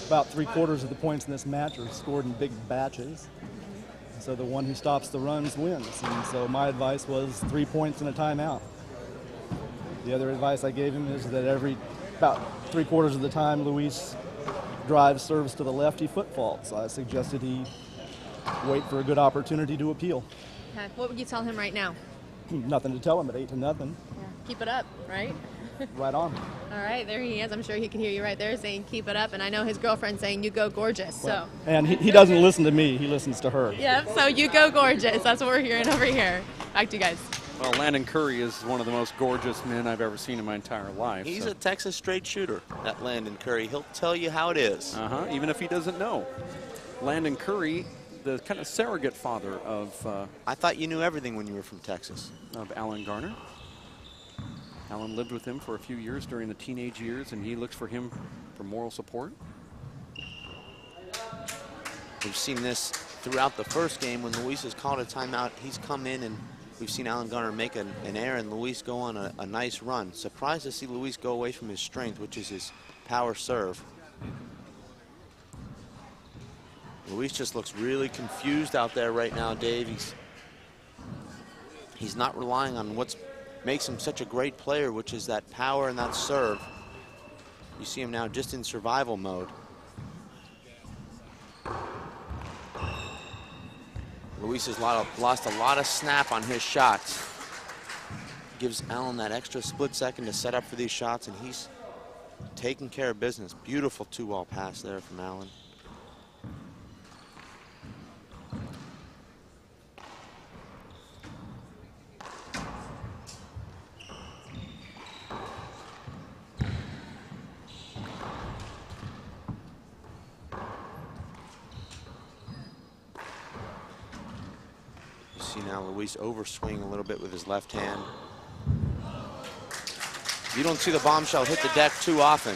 about 3/4 of the points in this match are scored in big batches. So the one who stops the runs wins. And so my advice was 3 points and a timeout. The other advice I gave him is that about 3/4 of the time Luis drives serves to the left, he foot faults. I suggested he wait for a good opportunity to appeal. Okay. What would you tell him right now? Nothing to tell him at 8-0. Yeah. Keep it up, right? Right on. All right, there he is. I'm sure he can hear you right there saying keep it up, and I know his girlfriend's saying you go gorgeous. Well, so. And he doesn't listen to me, he listens to her. Yep, so you go gorgeous. That's what we're hearing over here. Back to you guys. Well, Landon Curry is one of the most gorgeous men I've ever seen in my entire life. He's a Texas straight shooter, that Landon Curry. He'll tell you how it is. Even if he doesn't know. Landon Curry, the kind of surrogate father of... I thought you knew everything when you were from Texas. Of Alan Garner. Alan lived with him for a few years during the teenage years, and he looks for him for moral support. We've seen this throughout the first game. When Luis has called a timeout, he's come in and we've seen Alan Garner make an error and Luis go on a nice run. Surprised to see Luis go away from his strength, which is his power serve. Luis just looks really confused out there right now, Dave. He's not relying on what makes him such a great player, which is that power and that serve. You see him now just in survival mode. Luis has lost a lot of snap on his shots. gives Allen that extra split second to set up for these shots, and he's taking care of business. Beautiful two-wall pass there from Allen. You see now Luis overswing a little bit with his left hand. You don't see the bombshell hit the deck too often.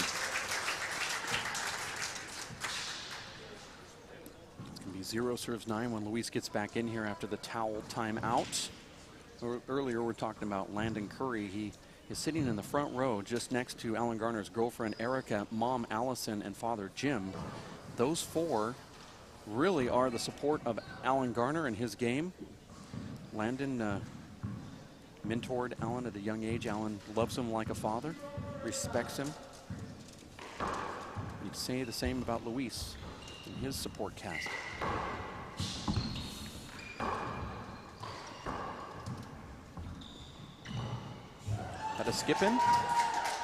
It's going to be 0 serves 9 when Luis gets back in here after the towel timeout. Earlier, we're talking about Landon Curry. He is sitting in the front row just next to Alan Garner's girlfriend, Erica, mom, Allison, and father, Jim. Those four really are the support of Alan Garner in his game. Landon mentored Alan at a young age. Alan loves him like a father, respects him. You'd say the same about Luis and his support cast. Had a skip in.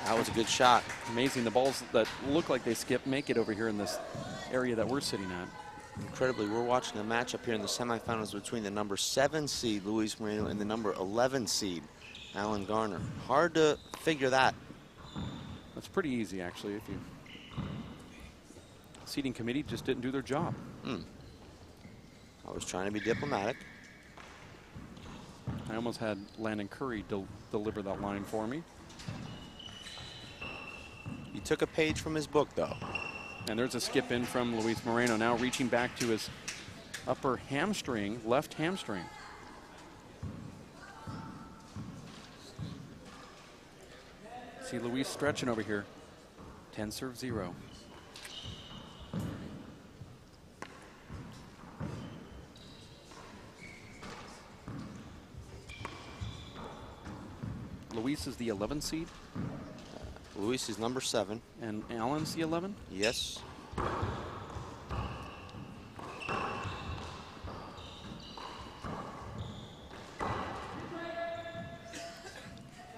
That was a good shot. Amazing. The balls that look like they skip make it over here in this area that we're sitting at. Incredibly, we're watching a matchup here in the semifinals between the number 7 seed, Luis Moreno, and the number 11 seed, Alan Garner. Hard to figure that. That's pretty easy, actually. If you seating committee just didn't do their job. I was trying to be diplomatic. I almost had Landon Curry deliver that line for me. You took a page from his book, though. And there's a skip in from Luis Moreno, now reaching back to his upper hamstring, left hamstring. See Luis stretching over here. 10 serve 0. Luis is the 11 seed. Luis is number 7. And Alan's the 11? Yes.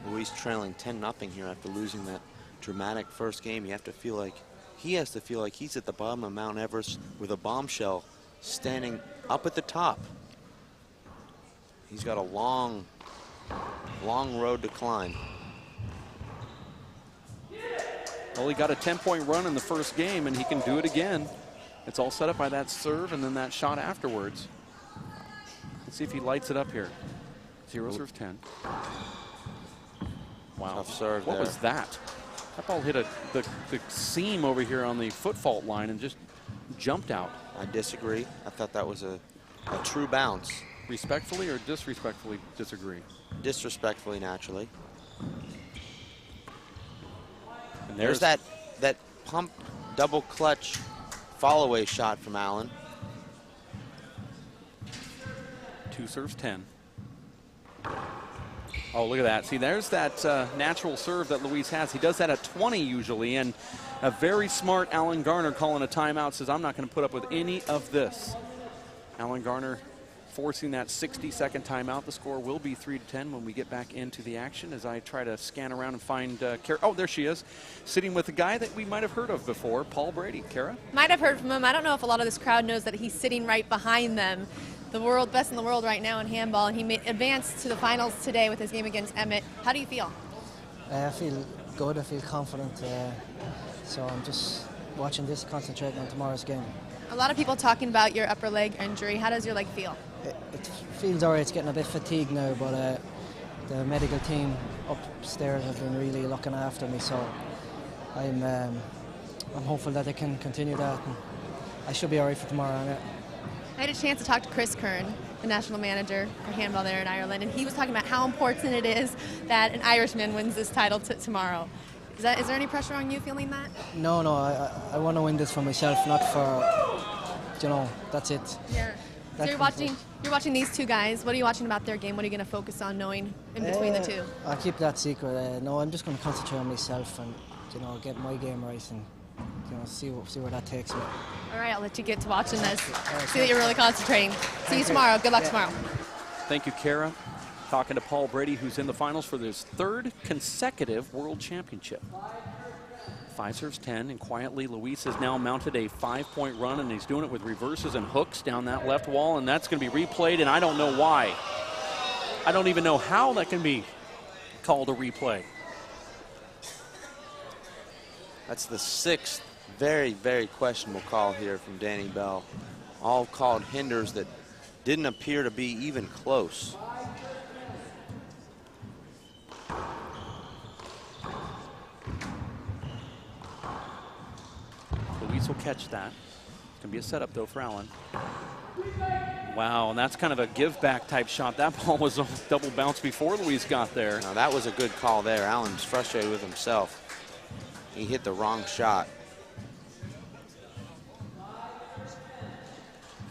Luis trailing 10-0 here after losing that dramatic first game. He has to feel like he's at the bottom of Mount Everest with a bombshell standing up at the top. He's got a long road to climb. Well, he got a 10-point run in the first game, and he can do it again. It's all set up by that serve and then that shot afterwards. Let's see if he lights it up here. 0 serves 10. Wow. Tough serve what there. was that? That ball hit the seam over here on the foot fault line and just jumped out. I disagree. I thought that was a true bounce. Respectfully or disrespectfully disagree? Disrespectfully, naturally. And There's that pump double clutch fall away shot from Allen. 2 serves 10. Oh, look at that. See, there's that natural serve that Luis has. He does that at 20 usually, and a very smart Alan Garner calling a timeout says, I'm not going to put up with any of this. Alan Garner forcing that 60-second timeout. The score will be 3-10 when we get back into the action as I try to scan around and find Kara. Oh, there she is, sitting with a guy that we might have heard of before, Paul Brady. Kara? Might have heard from him. I don't know if a lot of this crowd knows that he's sitting right behind them. The best in the world right now in handball, and he advanced to the finals today with his game against Emmett. How do you feel? I feel good. I feel confident. So I'm just watching this, concentrating on tomorrow's game. A lot of people talking about your upper leg injury. How does your leg feel? It feels alright. It's getting a bit fatigued now, but the medical team upstairs have been really looking after me. So I'm hopeful that they can continue that, and I should be alright for tomorrow. I had a chance to talk to Chris Kern, the national manager for handball there in Ireland, and he was talking about how important it is that an Irishman wins this title tomorrow. Is there any pressure on you feeling that? No, I want to win this for myself, not for, that's it. Yeah. So you're watching these two guys. What are you watching about their game? What are you going to focus on knowing in between the two? I'll keep that secret. No, I'm just going to concentrate on myself and, get my game right and, see where that takes me. All right, I'll let you get to watching this. See that you're really concentrating. See you tomorrow. Good luck tomorrow. Thank you, Kara. Talking to Paul Brady, who's in the finals for his 3rd consecutive World Championship. 5 serves 10, and quietly Luis has now mounted a 5-point run, and he's doing it with reverses and hooks down that left wall, and that's going to be replayed, and I don't know why. I don't even know how that can be called a replay. That's the 6th very, very questionable call here from Danny Bell. All called hinders that didn't appear to be even close. Luis will catch that. It's going to be a setup, though, for Allen. Wow, and that's kind of a give-back type shot. That ball was a double bounce before Luis got there. Now, that was a good call there. Allen's frustrated with himself. He hit the wrong shot.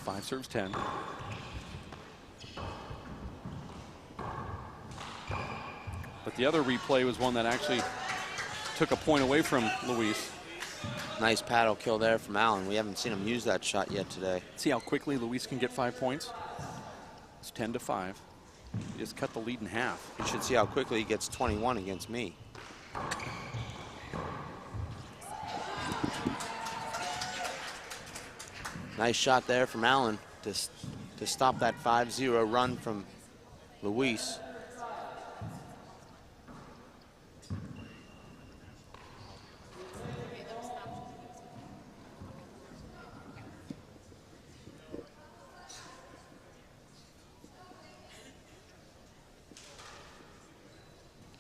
5 serves 10. But the other replay was one that actually took a point away from Luis. Nice paddle kill there from Allen. We haven't seen him use that shot yet today. See how quickly Luis can get 5 points? It's 10-5. He just cut the lead in half. You should see how quickly he gets 21 against me. Nice shot there from Allen to stop that 5-0 run from Luis.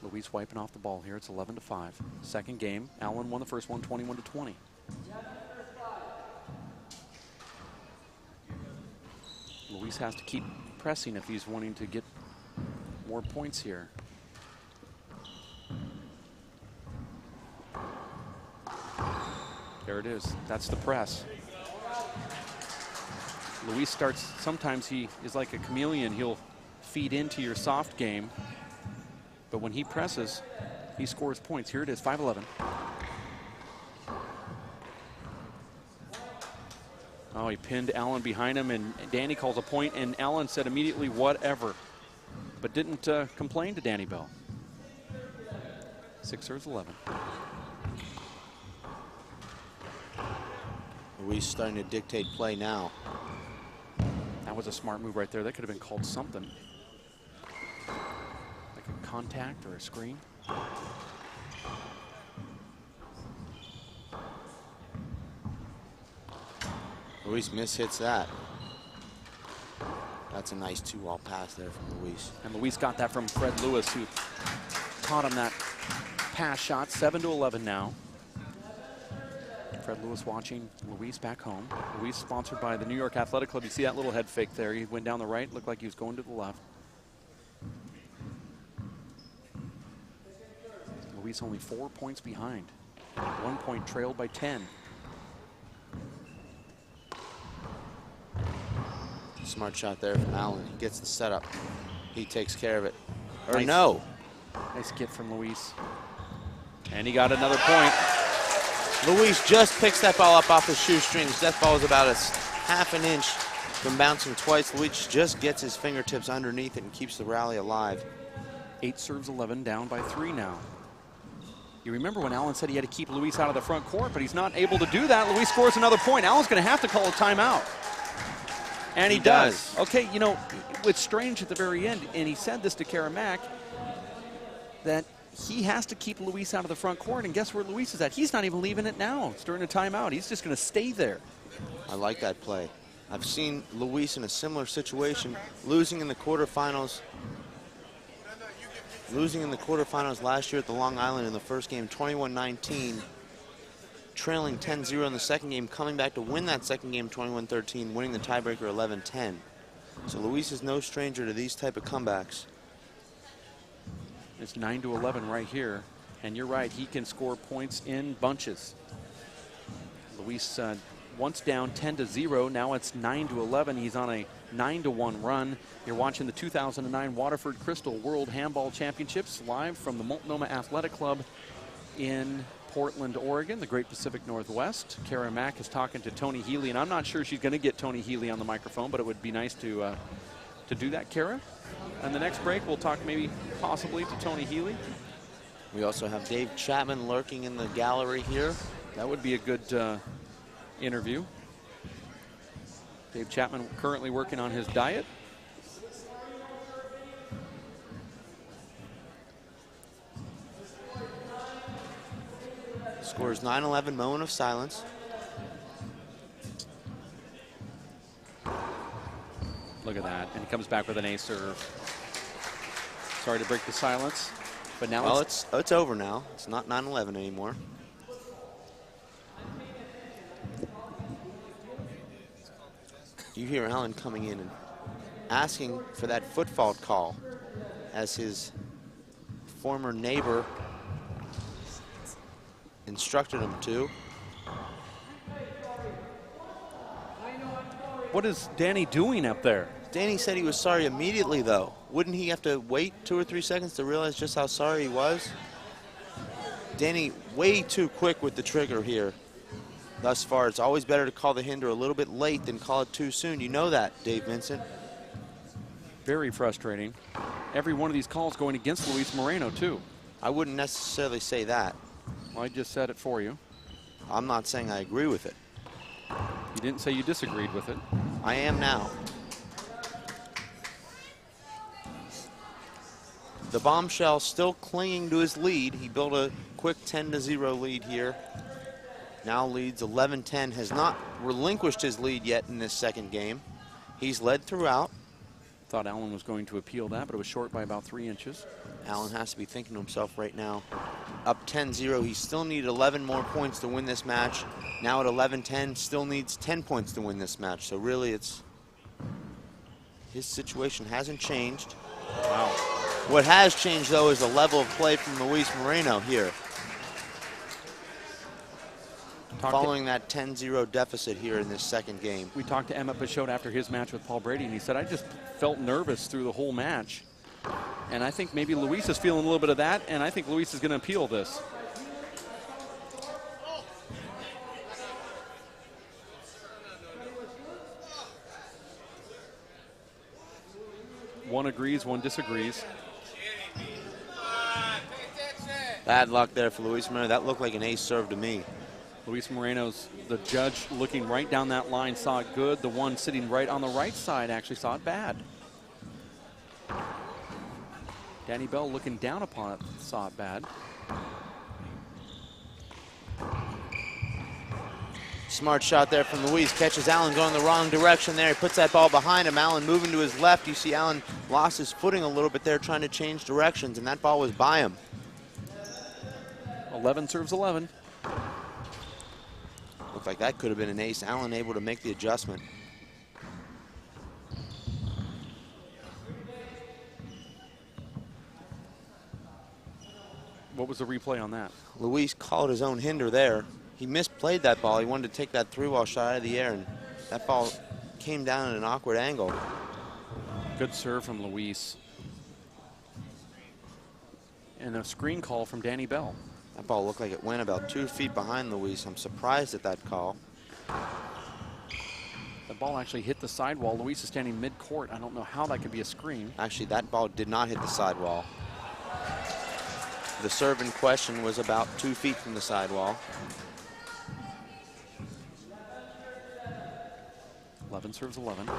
Luis wiping off the ball here. It's 11-5. Second game, Allen won the first one, 21-20. Luis has to keep pressing if he's wanting to get more points here. There it is. That's the press. Luis starts, sometimes he is like a chameleon. He'll feed into your soft game. But when he presses, he scores points. Here it is, 5-11. Oh, he pinned Allen behind him, and Danny calls a point, and Allen said immediately, whatever, but didn't complain to Danny Bell. 6 serves 11. Luis starting to dictate play now. That was a smart move right there. That could have been called something. Like a contact or a screen. Luis mishits that. That's a nice 2-wall pass there from Luis. And Luis got that from Fred Lewis, who taught him that pass shot. 7-11 now. Fred Lewis watching Luis back home. Luis sponsored by the New York Athletic Club. You see that little head fake there. He went down the right, looked like he was going to the left. Luis only 4 points behind. 1 point trailed by 10. Smart shot there from Allen. He gets the setup. He takes care of it. Or nice. No. Nice get from Luis. And he got another point. Luis just picks that ball up off his shoestrings. That ball is about a half an inch from bouncing twice. Luis just gets his fingertips underneath it and keeps the rally alive. 8 serves 11, down by 3 now. You remember when Allen said he had to keep Luis out of the front court, but he's not able to do that. Luis scores another point. Allen's going to have to call a timeout. And he does. Okay, you know, it's strange at the very end, and he said this to Karamak, that he has to keep Luis out of the front court, and guess where Luis is at? He's not even leaving it now. It's during a timeout. He's just going to stay there. I like that play. I've seen Luis in a similar situation, losing in the quarterfinals. Losing in the quarterfinals last year at the Long Island in the first game, 21-19. Trailing 10-0 in the second game, coming back to win that second game 21-13, winning the tiebreaker 11-10. So Luis is no stranger to these type of comebacks. It's 9-11 right here. And you're right, he can score points in bunches. Luis once down 10-0, now it's 9-11. He's on a 9-1 run. You're watching the 2009 Waterford Crystal World Handball Championships live from the Multnomah Athletic Club in Portland, Oregon, the Great Pacific Northwest. Kara Mack is talking to Tony Healy, and I'm not sure she's going to get Tony Healy on the microphone, but it would be nice to to do that, Kara. And the next break, we'll talk maybe possibly to Tony Healy. We also have Dave Chapman lurking in the gallery here. That would be a good interview. Dave Chapman currently working on his diet. Scores 9-11, moment of silence. Look at that, and he comes back with an ace serve. Sorry to break the silence, but now well, it's over now. It's not 9-11 anymore. You hear Allen coming in and asking for that foot fault call as his former neighbor instructed him to. What is Danny doing up there? Danny said he was sorry immediately, though. Wouldn't he have to wait 2 or 3 seconds to realize just how sorry he was? Danny way too quick with the trigger here. Thus far, it's always better to call the hinder a little bit late than call it too soon. You know that, Dave Vincent. Very frustrating. Every one of these calls going against Luis Moreno, too. I wouldn't necessarily say that. Well, I just said it for you. I'm not saying I agree with it. You didn't say you disagreed with it. I am now. The Bombshell still clinging to his lead. He built a quick 10-0 lead here. Now leads 11-10, has not relinquished his lead yet in this second game. He's led throughout. Thought Allen was going to appeal that, but it was short by about 3 inches. Allen has to be thinking to himself right now, up 10-0, he still needed 11 more points to win this match. Now at 11-10, still needs 10 points to win this match. So really it's, his situation hasn't changed. Wow. What has changed though is the level of play from Luis Moreno here. Following that 10-0 deficit here in this second game. We talked to Emmett Pachot after his match with Paul Brady, and he said, I just felt nervous through the whole match. And I think maybe Luis is feeling a little bit of that, and I think Luis is going to appeal this. One agrees, one disagrees. Bad luck there for Luis Moreno. That looked like an ace serve to me. Luis Moreno's, the judge looking right down that line, saw it good. The one sitting right on the right side actually saw it bad. Danny Bell looking down upon it, saw it bad. Smart shot there from Luis. Catches Allen going the wrong direction there. He puts that ball behind him. Allen moving to his left. You see Allen lost his footing a little bit there trying to change directions, and that ball was by him. 11 serves 11. Looked like that could have been an ace. Allen able to make the adjustment. What was the replay on that? Luis called his own hinder there. He misplayed that ball. He wanted to take that three-ball shot out of the air, and that ball came down at an awkward angle. Good serve from Luis. And a screen call from Danny Bell. That ball looked like it went about 2 feet behind Luis. I'm surprised at that call. The ball actually hit the sidewall. Luis is standing mid-court. I don't know how that could be a screen. Actually, that ball did not hit the sidewall. The serve in question was about 2 feet from the sidewall. 11 serves 11. A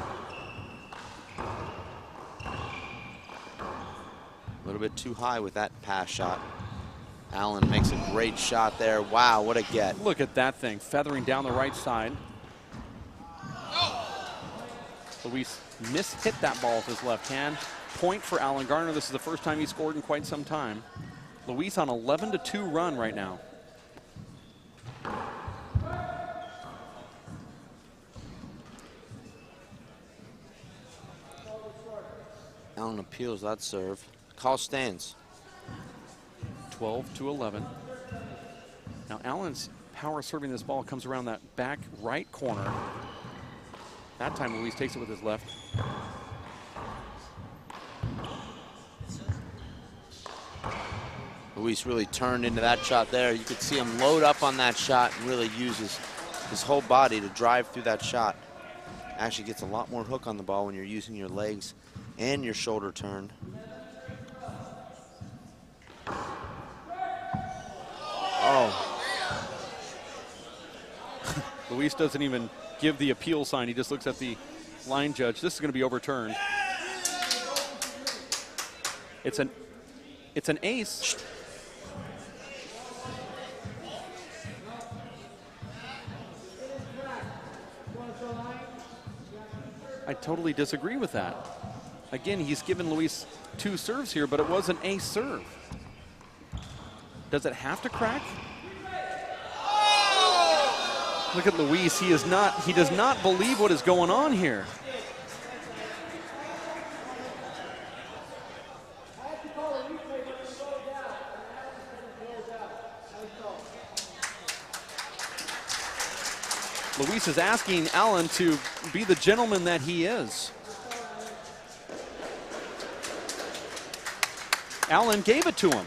little bit too high with that pass shot. Allen makes a great shot there. Wow, what a get. Look at that thing, feathering down the right side. Luis mishit that ball with his left hand. Point for Alan Garner. This is the first time he scored in quite some time. Luis on 11-2 run right now. Allen appeals that serve. Call stands. 12-11. Now Allen's power serving this ball comes around that back right corner. That time Luis takes it with his left. Luis really turned into that shot there. You could see him load up on that shot and really use his whole body to drive through that shot. Actually gets a lot more hook on the ball when you're using your legs and your shoulder turn. Oh. Luis doesn't even give the appeal sign. He just looks at the line judge. This is going to be overturned. It's an ace. I totally disagree with that. Again, he's given Luis 2 serves here, but it was an ace serve. Does it have to crack? Look at Luis. He does not believe what is going on here. Luis is asking Allen to be the gentleman that he is. Allen gave it to him.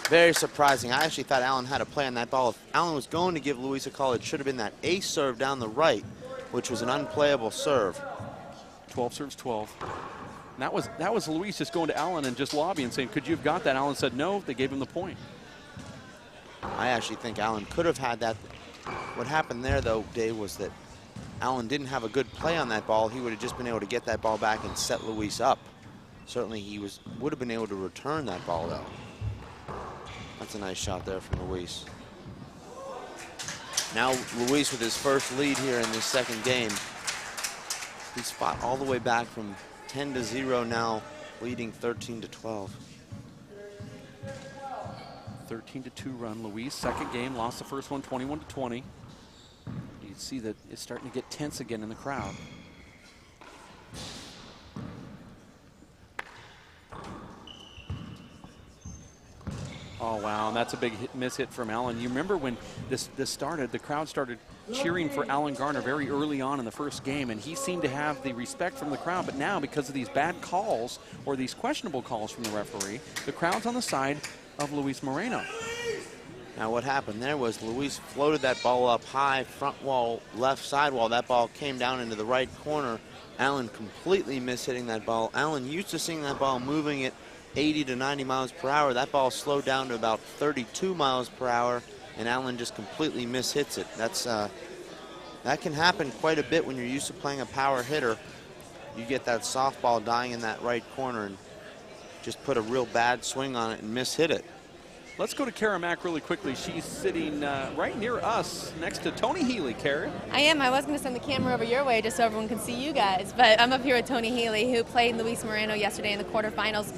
Very surprising. I actually thought Allen had a play on that ball. If Allen was going to give Luis a call, it should have been that ace serve down the right, which was an unplayable serve. 12 serves 12. And that was Luis just going to Allen and just lobbying, saying, could you have got that? Allen said no. They gave him the point. I actually think Allen could have had that. What happened there, though, Dave, was that Allen didn't have a good play on that ball. He would have just been able to get that ball back and set Luis up. Certainly he would have been able to return that ball, though. That's a nice shot there from Luis. Now Luis with his first lead here in this second game. He's fought all the way back from 10-0 now, leading 13-12. 13-2 run. Luis, second game, lost the first one 21-20. You can see that it's starting to get tense again in the crowd. Oh, wow, and that's a big miss hit from Allen. You remember when this started, the crowd started cheering for Alan Garner very early on in the first game, and he seemed to have the respect from the crowd. But now, because of these bad calls or these questionable calls from the referee, the crowd's on the side of Luis Moreno. Now what happened there was Luis floated that ball up high, front wall, left side wall. That ball came down into the right corner. Allen completely mishitting that ball. Allen used to seeing that ball moving at 80 to 90 miles per hour. That ball slowed down to about 32 miles per hour, and Allen just completely mishits it. That can happen quite a bit when you're used to playing a power hitter. You get that softball dying in that right corner and just put a real bad swing on it and mishit it. Let's go to Kara Mack really quickly. She's sitting right near us next to Tony Healy. Kara? I am. I was going to send the camera over your way just so everyone can see you guys, but I'm up here with Tony Healy, who played Luis Moreno yesterday in the quarterfinals.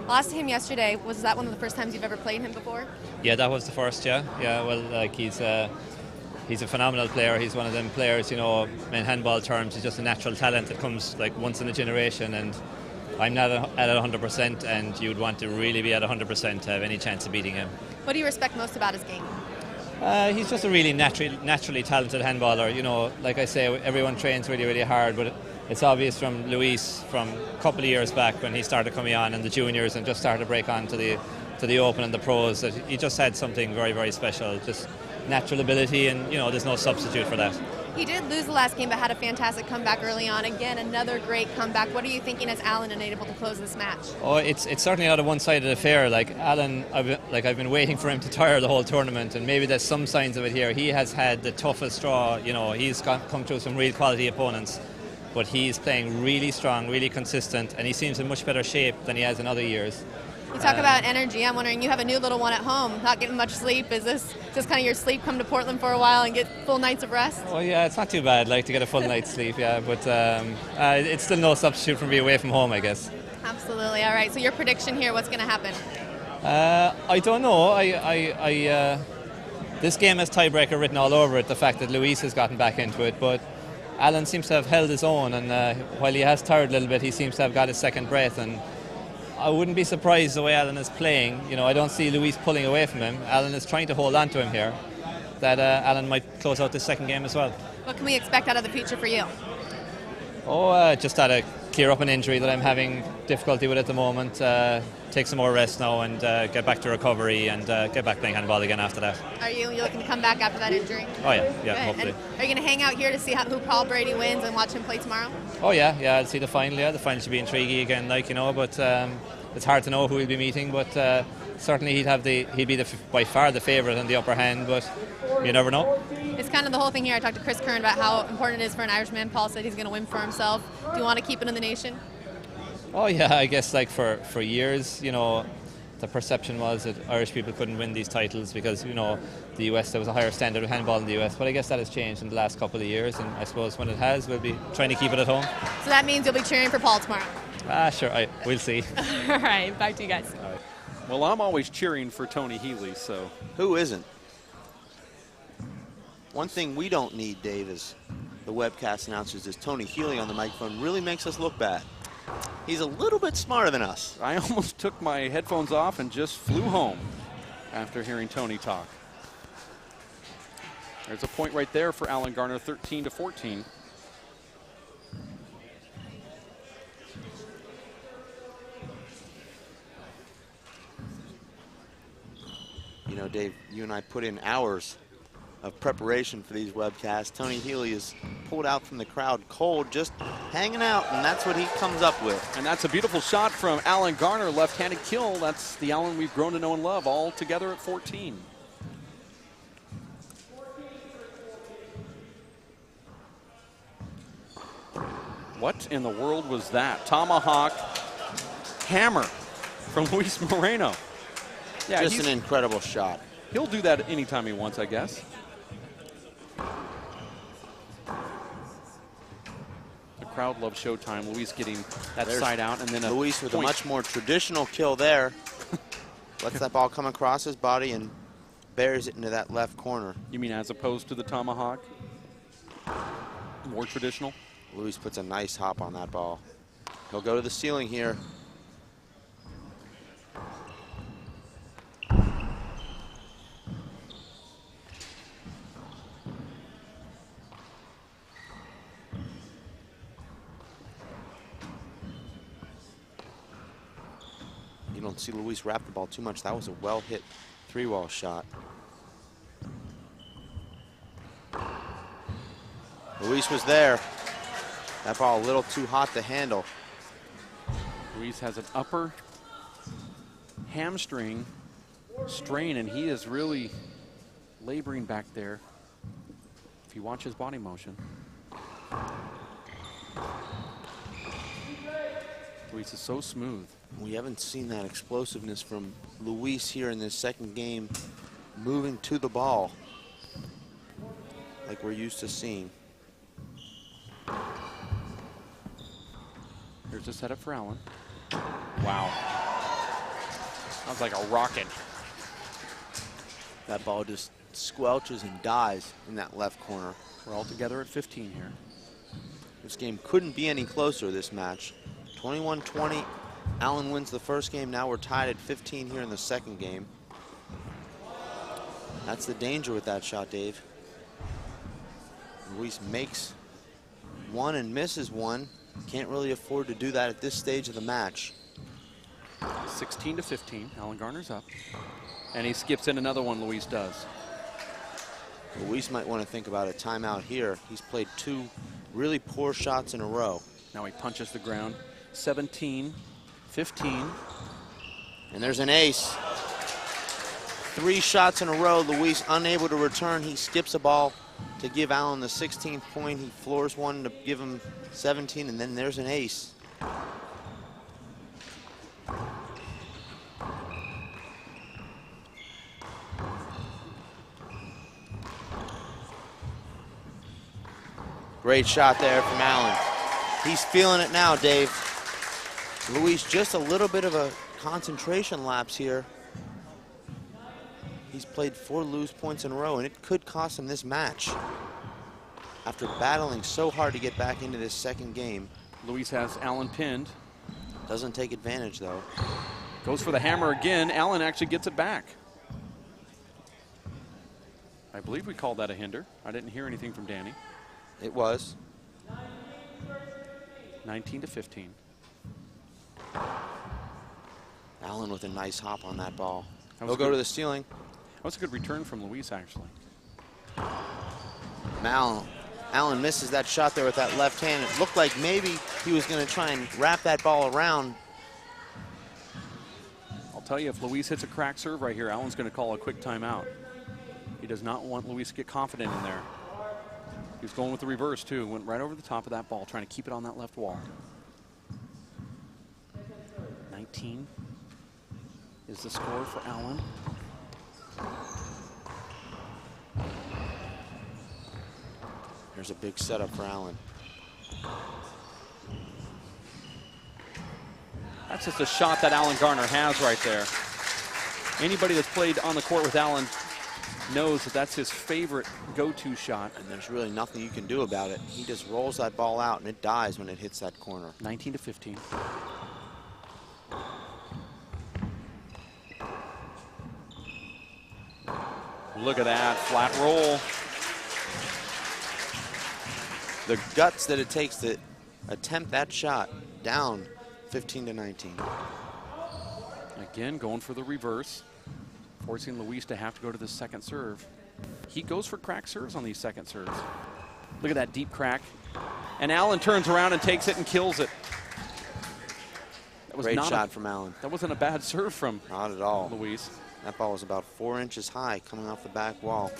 Lost to him yesterday. Was that one of the first times you've ever played him before? Yeah, that was the first, yeah. Yeah, well, like he's a phenomenal player. He's one of them players, you know, in handball terms, he's just a natural talent that comes like once in a generation, and I'm not at 100%, and you'd want to really be at 100% to have any chance of beating him. What do you respect most about his game? He's just a really naturally talented handballer. You know, like I say, everyone trains really, really hard, but it's obvious from Luis from a couple of years back when he started coming on in the juniors and just started to break on to the Open and the pros, that he just had something very, very special, just natural ability, and you know, there's no substitute for that. He did lose the last game, but had a fantastic comeback early on. Again, another great comeback. What are you thinking as Allen and able to close this match? Oh, it's certainly not a one-sided affair. Like Allen, I've been waiting for him to tire the whole tournament, and maybe there's some signs of it here. He has had the toughest straw. You know, he's come through some real quality opponents, but he's playing really strong, really consistent, and he seems in much better shape than he has in other years. You talk about energy. I'm wondering, you have a new little one at home, not getting much sleep. Is this just kind of your sleep, come to Portland for a while and get full nights of rest? Oh yeah, it's not too bad, like to get a full night's sleep, yeah, but it's still no substitute for being away from home, I guess. Absolutely. All right, so your prediction here, what's going to happen? I don't know. This game has tiebreaker written all over it, the fact that Luis has gotten back into it, but Allen seems to have held his own, and while he has tired a little bit, he seems to have got his second breath, and I wouldn't be surprised the way Allen is playing. You know, I don't see Luis pulling away from him. Allen is trying to hold on to him here. That Allen might close out this second game as well. What can we expect out of the future for you? Just out of clear up an injury that I'm having difficulty with at the moment, take some more rest now and get back to recovery and get back playing handball again after that. Are you looking to come back after that injury? Oh yeah, Good. hopefully. And are you going to hang out here to see who Paul Brady wins and watch him play tomorrow? Oh yeah, I'll see the final. Yeah, the final should be intriguing again, but it's hard to know who we'll be meeting. But certainly he'd be by far the favourite and the upper hand. But you never know. It's kind of the whole thing here. I talked to Chris Kern about how important it is for an Irishman. Paul said he's going to win for himself. Do you want to keep it in the nation? Oh yeah, I guess like for years, the perception was that Irish people couldn't win these titles because, the US, there was a higher standard of handball in the US, but I guess that has changed in the last couple of years, and I suppose when it has, we'll be trying to keep it at home. So that means you'll be cheering for Paul tomorrow? Sure, we'll see. All right, back to you guys. All right. Well, I'm always cheering for Tony Healy, so. Who isn't? One thing we don't need, Dave, is the webcast announcers, is Tony Healy on the microphone really makes us look bad. He's a little bit smarter than us. I almost took my headphones off and just flew home after hearing Tony talk. There's a point right there for Alan Garner, 13-14. Dave, you and I put in hours of preparation for these webcasts. Tony Healy is pulled out from the crowd cold, just hanging out, and that's what he comes up with. And that's a beautiful shot from Alan Garner, left-handed kill. That's the Alan we've grown to know and love, all together at 14. What in the world was that? Tomahawk hammer from Luis Moreno. Yeah, just an incredible shot. He'll do that anytime he wants, I guess. The crowd loves Showtime. Luis getting that side out, and then Luis with a much more traditional kill there. Lets that ball come across his body and buries it into that left corner. You mean as opposed to the tomahawk? More traditional? Luis puts a nice hop on that ball. He'll go to the ceiling here. You don't see Luis wrap the ball too much. That was a well-hit three-wall shot. Luis was there. That ball a little too hot to handle. Luis has an upper hamstring strain, and he is really laboring back there if you watch his body motion. Luis is so smooth. We haven't seen that explosiveness from Luis here in this second game, moving to the ball like we're used to seeing. Here's the setup for Allen. Wow. Sounds like a rocket. That ball just squelches and dies in that left corner. We're all together at 15 here. This game couldn't be any closer, this match. 21-20. Allen wins the first game. Now we're tied at 15 here in the second game. That's the danger with that shot, Dave. Luis makes one and misses one. Can't really afford to do that at this stage of the match. 16-15. Alan Garner's up. And he skips in another one, Luis does. Luis might want to think about a timeout here. He's played two really poor shots in a row. Now he punches the ground. 17-15. And there's an ace. 3 shots in a row. Luis unable to return. He skips a ball to give Allen the 16th point. He floors one to give him 17, and then there's an ace. Great shot there from Allen. He's feeling it now, Dave. Luis, just a little bit of a concentration lapse here. He's played 4 loose points in a row, and it could cost him this match. After battling so hard to get back into this second game. Luis has Allen pinned. Doesn't take advantage, though. Goes for the hammer again. Allen actually gets it back. I believe we called that a hinder. I didn't hear anything from Danny. It was. 19-15. Allen with a nice hop on that ball. That He'll go to the ceiling. That was a good return from Luis, actually. Allen misses that shot there with that left hand. It looked like maybe he was going to try and wrap that ball around. I'll tell you, if Luis hits a crack serve right here, Allen's going to call a quick timeout. He does not want Luis to get confident in there. He was going with the reverse, too. Went right over the top of that ball, trying to keep it on that left wall. 19 is the score for Allen. There's a big setup for Allen. That's just a shot that Allen Garner has right there. Anybody that's played on the court with Allen knows that that's his favorite go-to shot. And there's really nothing you can do about it. He just rolls that ball out and it dies when it hits that corner. 19-15. Look at that, flat roll. The guts that it takes to attempt that shot, down 15-19. Again, going for the reverse, forcing Luis to have to go to the second serve. He goes for crack serves on these second serves. Look at that deep crack. And Allen turns around and takes it and kills it. That was Great shot from Allen. That wasn't a bad serve from Not at all. Luis. That ball was about 4 inches high coming off the back wall.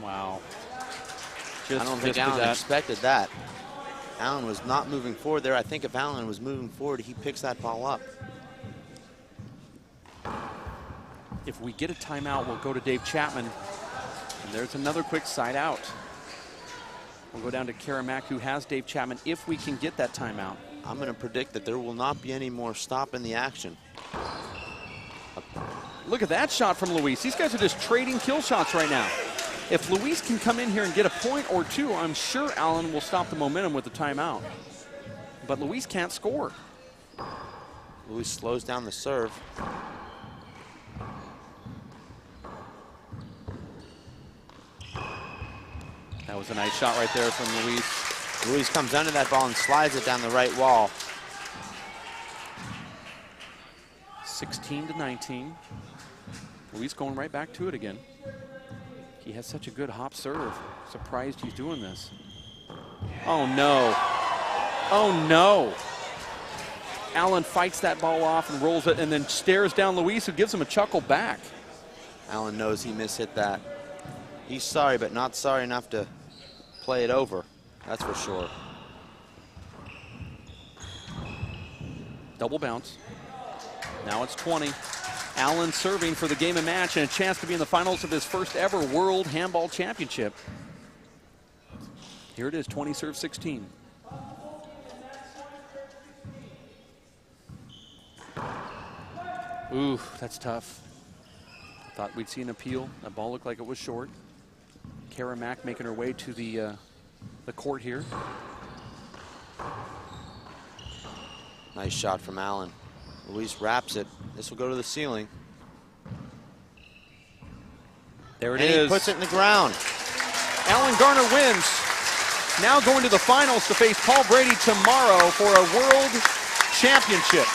Wow. I don't think Allen expected that. Allen was not moving forward there. I think if Allen was moving forward, he picks that ball up. If we get a timeout, we'll go to Dave Chapman. And there's another quick side out. We'll go down to Karamak, who has Dave Chapman, if we can get that timeout. I'm going to predict that there will not be any more stop in the action. Look at that shot from Luis. These guys are just trading kill shots right now. If Luis can come in here and get a point or two, I'm sure Allen will stop the momentum with the timeout. But Luis can't score. Luis slows down the serve. That was a nice shot right there from Luis. Luis comes under that ball and slides it down the right wall. 16-19. Luis going right back to it again. He has such a good hop serve. Surprised he's doing this. Oh no. Oh no. Allen fights that ball off and rolls it and then stares down Luis, who gives him a chuckle back. Allen knows he mishit that. He's sorry, but not sorry enough to play it over. That's for sure. Double bounce. Now it's 20. Allen serving for the game and match and a chance to be in the finals of his first ever World Handball Championship. Here it is, 20 serve 16. Ooh, that's tough. Thought we'd see an appeal. That ball looked like it was short. Karamak making her way to the court here. Nice shot from Allen. Luis wraps it. This will go to the ceiling. There it and is. He puts it in the ground. Allen Garner wins. Now going to the finals to face Paul Brady tomorrow for a World Championship.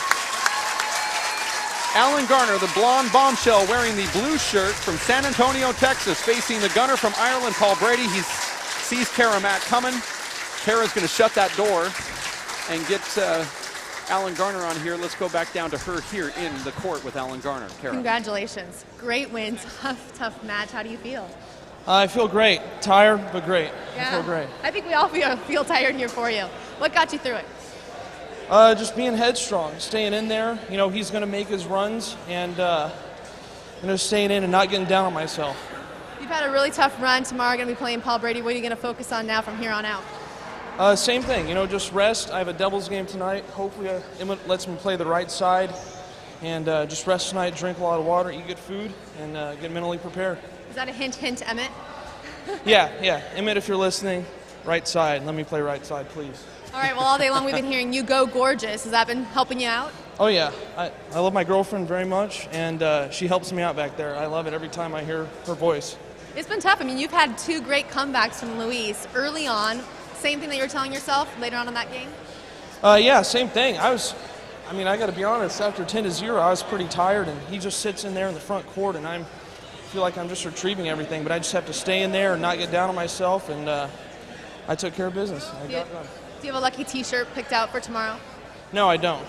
Allen Garner, the blonde bombshell, wearing the blue shirt from San Antonio, Texas, facing the gunner from Ireland, Paul Brady. He sees Karamak coming. Kara's going to shut that door and get Allen Garner on here. Let's go back down to her here in the court with Allen Garner. Kara. Congratulations. Great win. Tough match. How do you feel? I feel great. Tired, but great. Yeah. I feel great. I think we all feel tired here for you. What got you through it? Just being headstrong, staying in there. You know, he's going to make his runs, and staying in and not getting down on myself. You've had a really tough run. Tomorrow going to be playing Paul Brady. What are you going to focus on now from here on out? Same thing, just rest. I have a doubles game tonight. Hopefully Emmett lets me play the right side, and just rest tonight, drink a lot of water, eat good food, and get mentally prepared. Is that a hint, Emmett? Yeah. Emmett, if you're listening, right side. Let me play right side, please. All right, well, all day long we've been hearing you go gorgeous. Has that been helping you out? Oh, yeah. I love my girlfriend very much, and she helps me out back there. I love it every time I hear her voice. It's been tough. I mean, you've had 2 great comebacks from Luis early on. Same thing that you were telling yourself later on in that game? Yeah, same thing. I got to be honest, after 10-0, I was pretty tired, and he just sits in there in the front court, and I feel like I'm just retrieving everything, but I just have to stay in there and not get down on myself, and I took care of business. Do you have a lucky T-shirt picked out for tomorrow? No, I don't.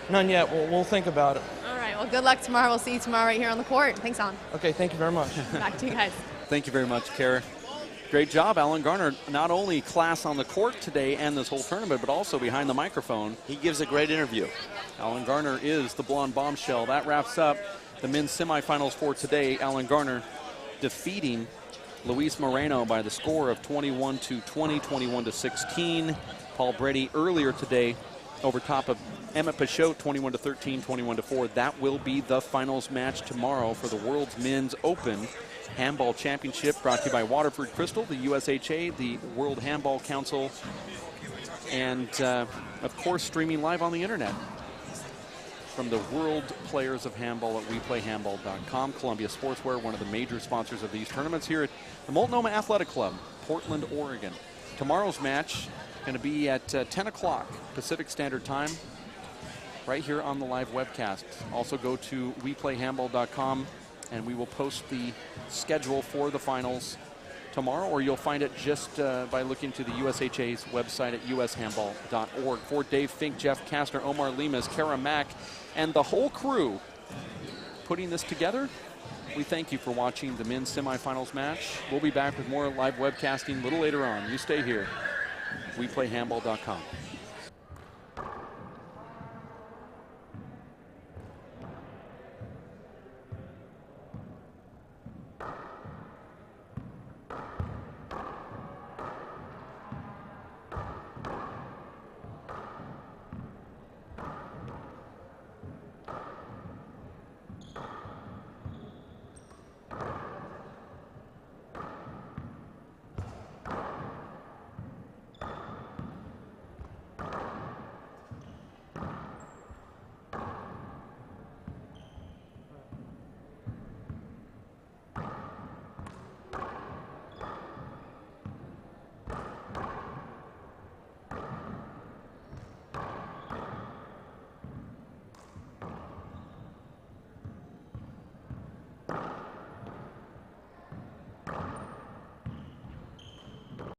None yet. We'll think about it. All right. Well, good luck tomorrow. We'll see you tomorrow right here on the court. Thanks, Alan. Okay, thank you very much. Back to you guys. Thank you very much, Kara. Great job, Alan Garner. Not only class on the court today and this whole tournament, but also behind the microphone. He gives a great interview. Alan Garner is the blonde bombshell. That wraps up the men's semifinals for today. Alan Garner defeating Luis Moreno by the score of 21-20, 21-16. Paul Brady earlier today over top of Emmett Pachot, 21-13, 21-4. That will be the finals match tomorrow for the World's Men's Open Handball Championship, brought to you by Waterford Crystal, the USHA, the World Handball Council, and of course streaming live on the internet from the world players of handball at WePlayHandball.com. Columbia Sportswear, one of the major sponsors of these tournaments here at the Multnomah Athletic Club, Portland, Oregon. Tomorrow's match going to be at 10 o'clock Pacific Standard Time, right here on the live webcast. Also go to WePlayHandball.com, and we will post the schedule for the finals tomorrow, or you'll find it just by looking to the USHA's website at ushandball.org. For Dave Fink, Jeff Kastner, Omar Lemus, Kara Mack, and the whole crew putting this together, we thank you for watching the men's semifinals match. We'll be back with more live webcasting a little later on. You stay here. WePlayHandball.com.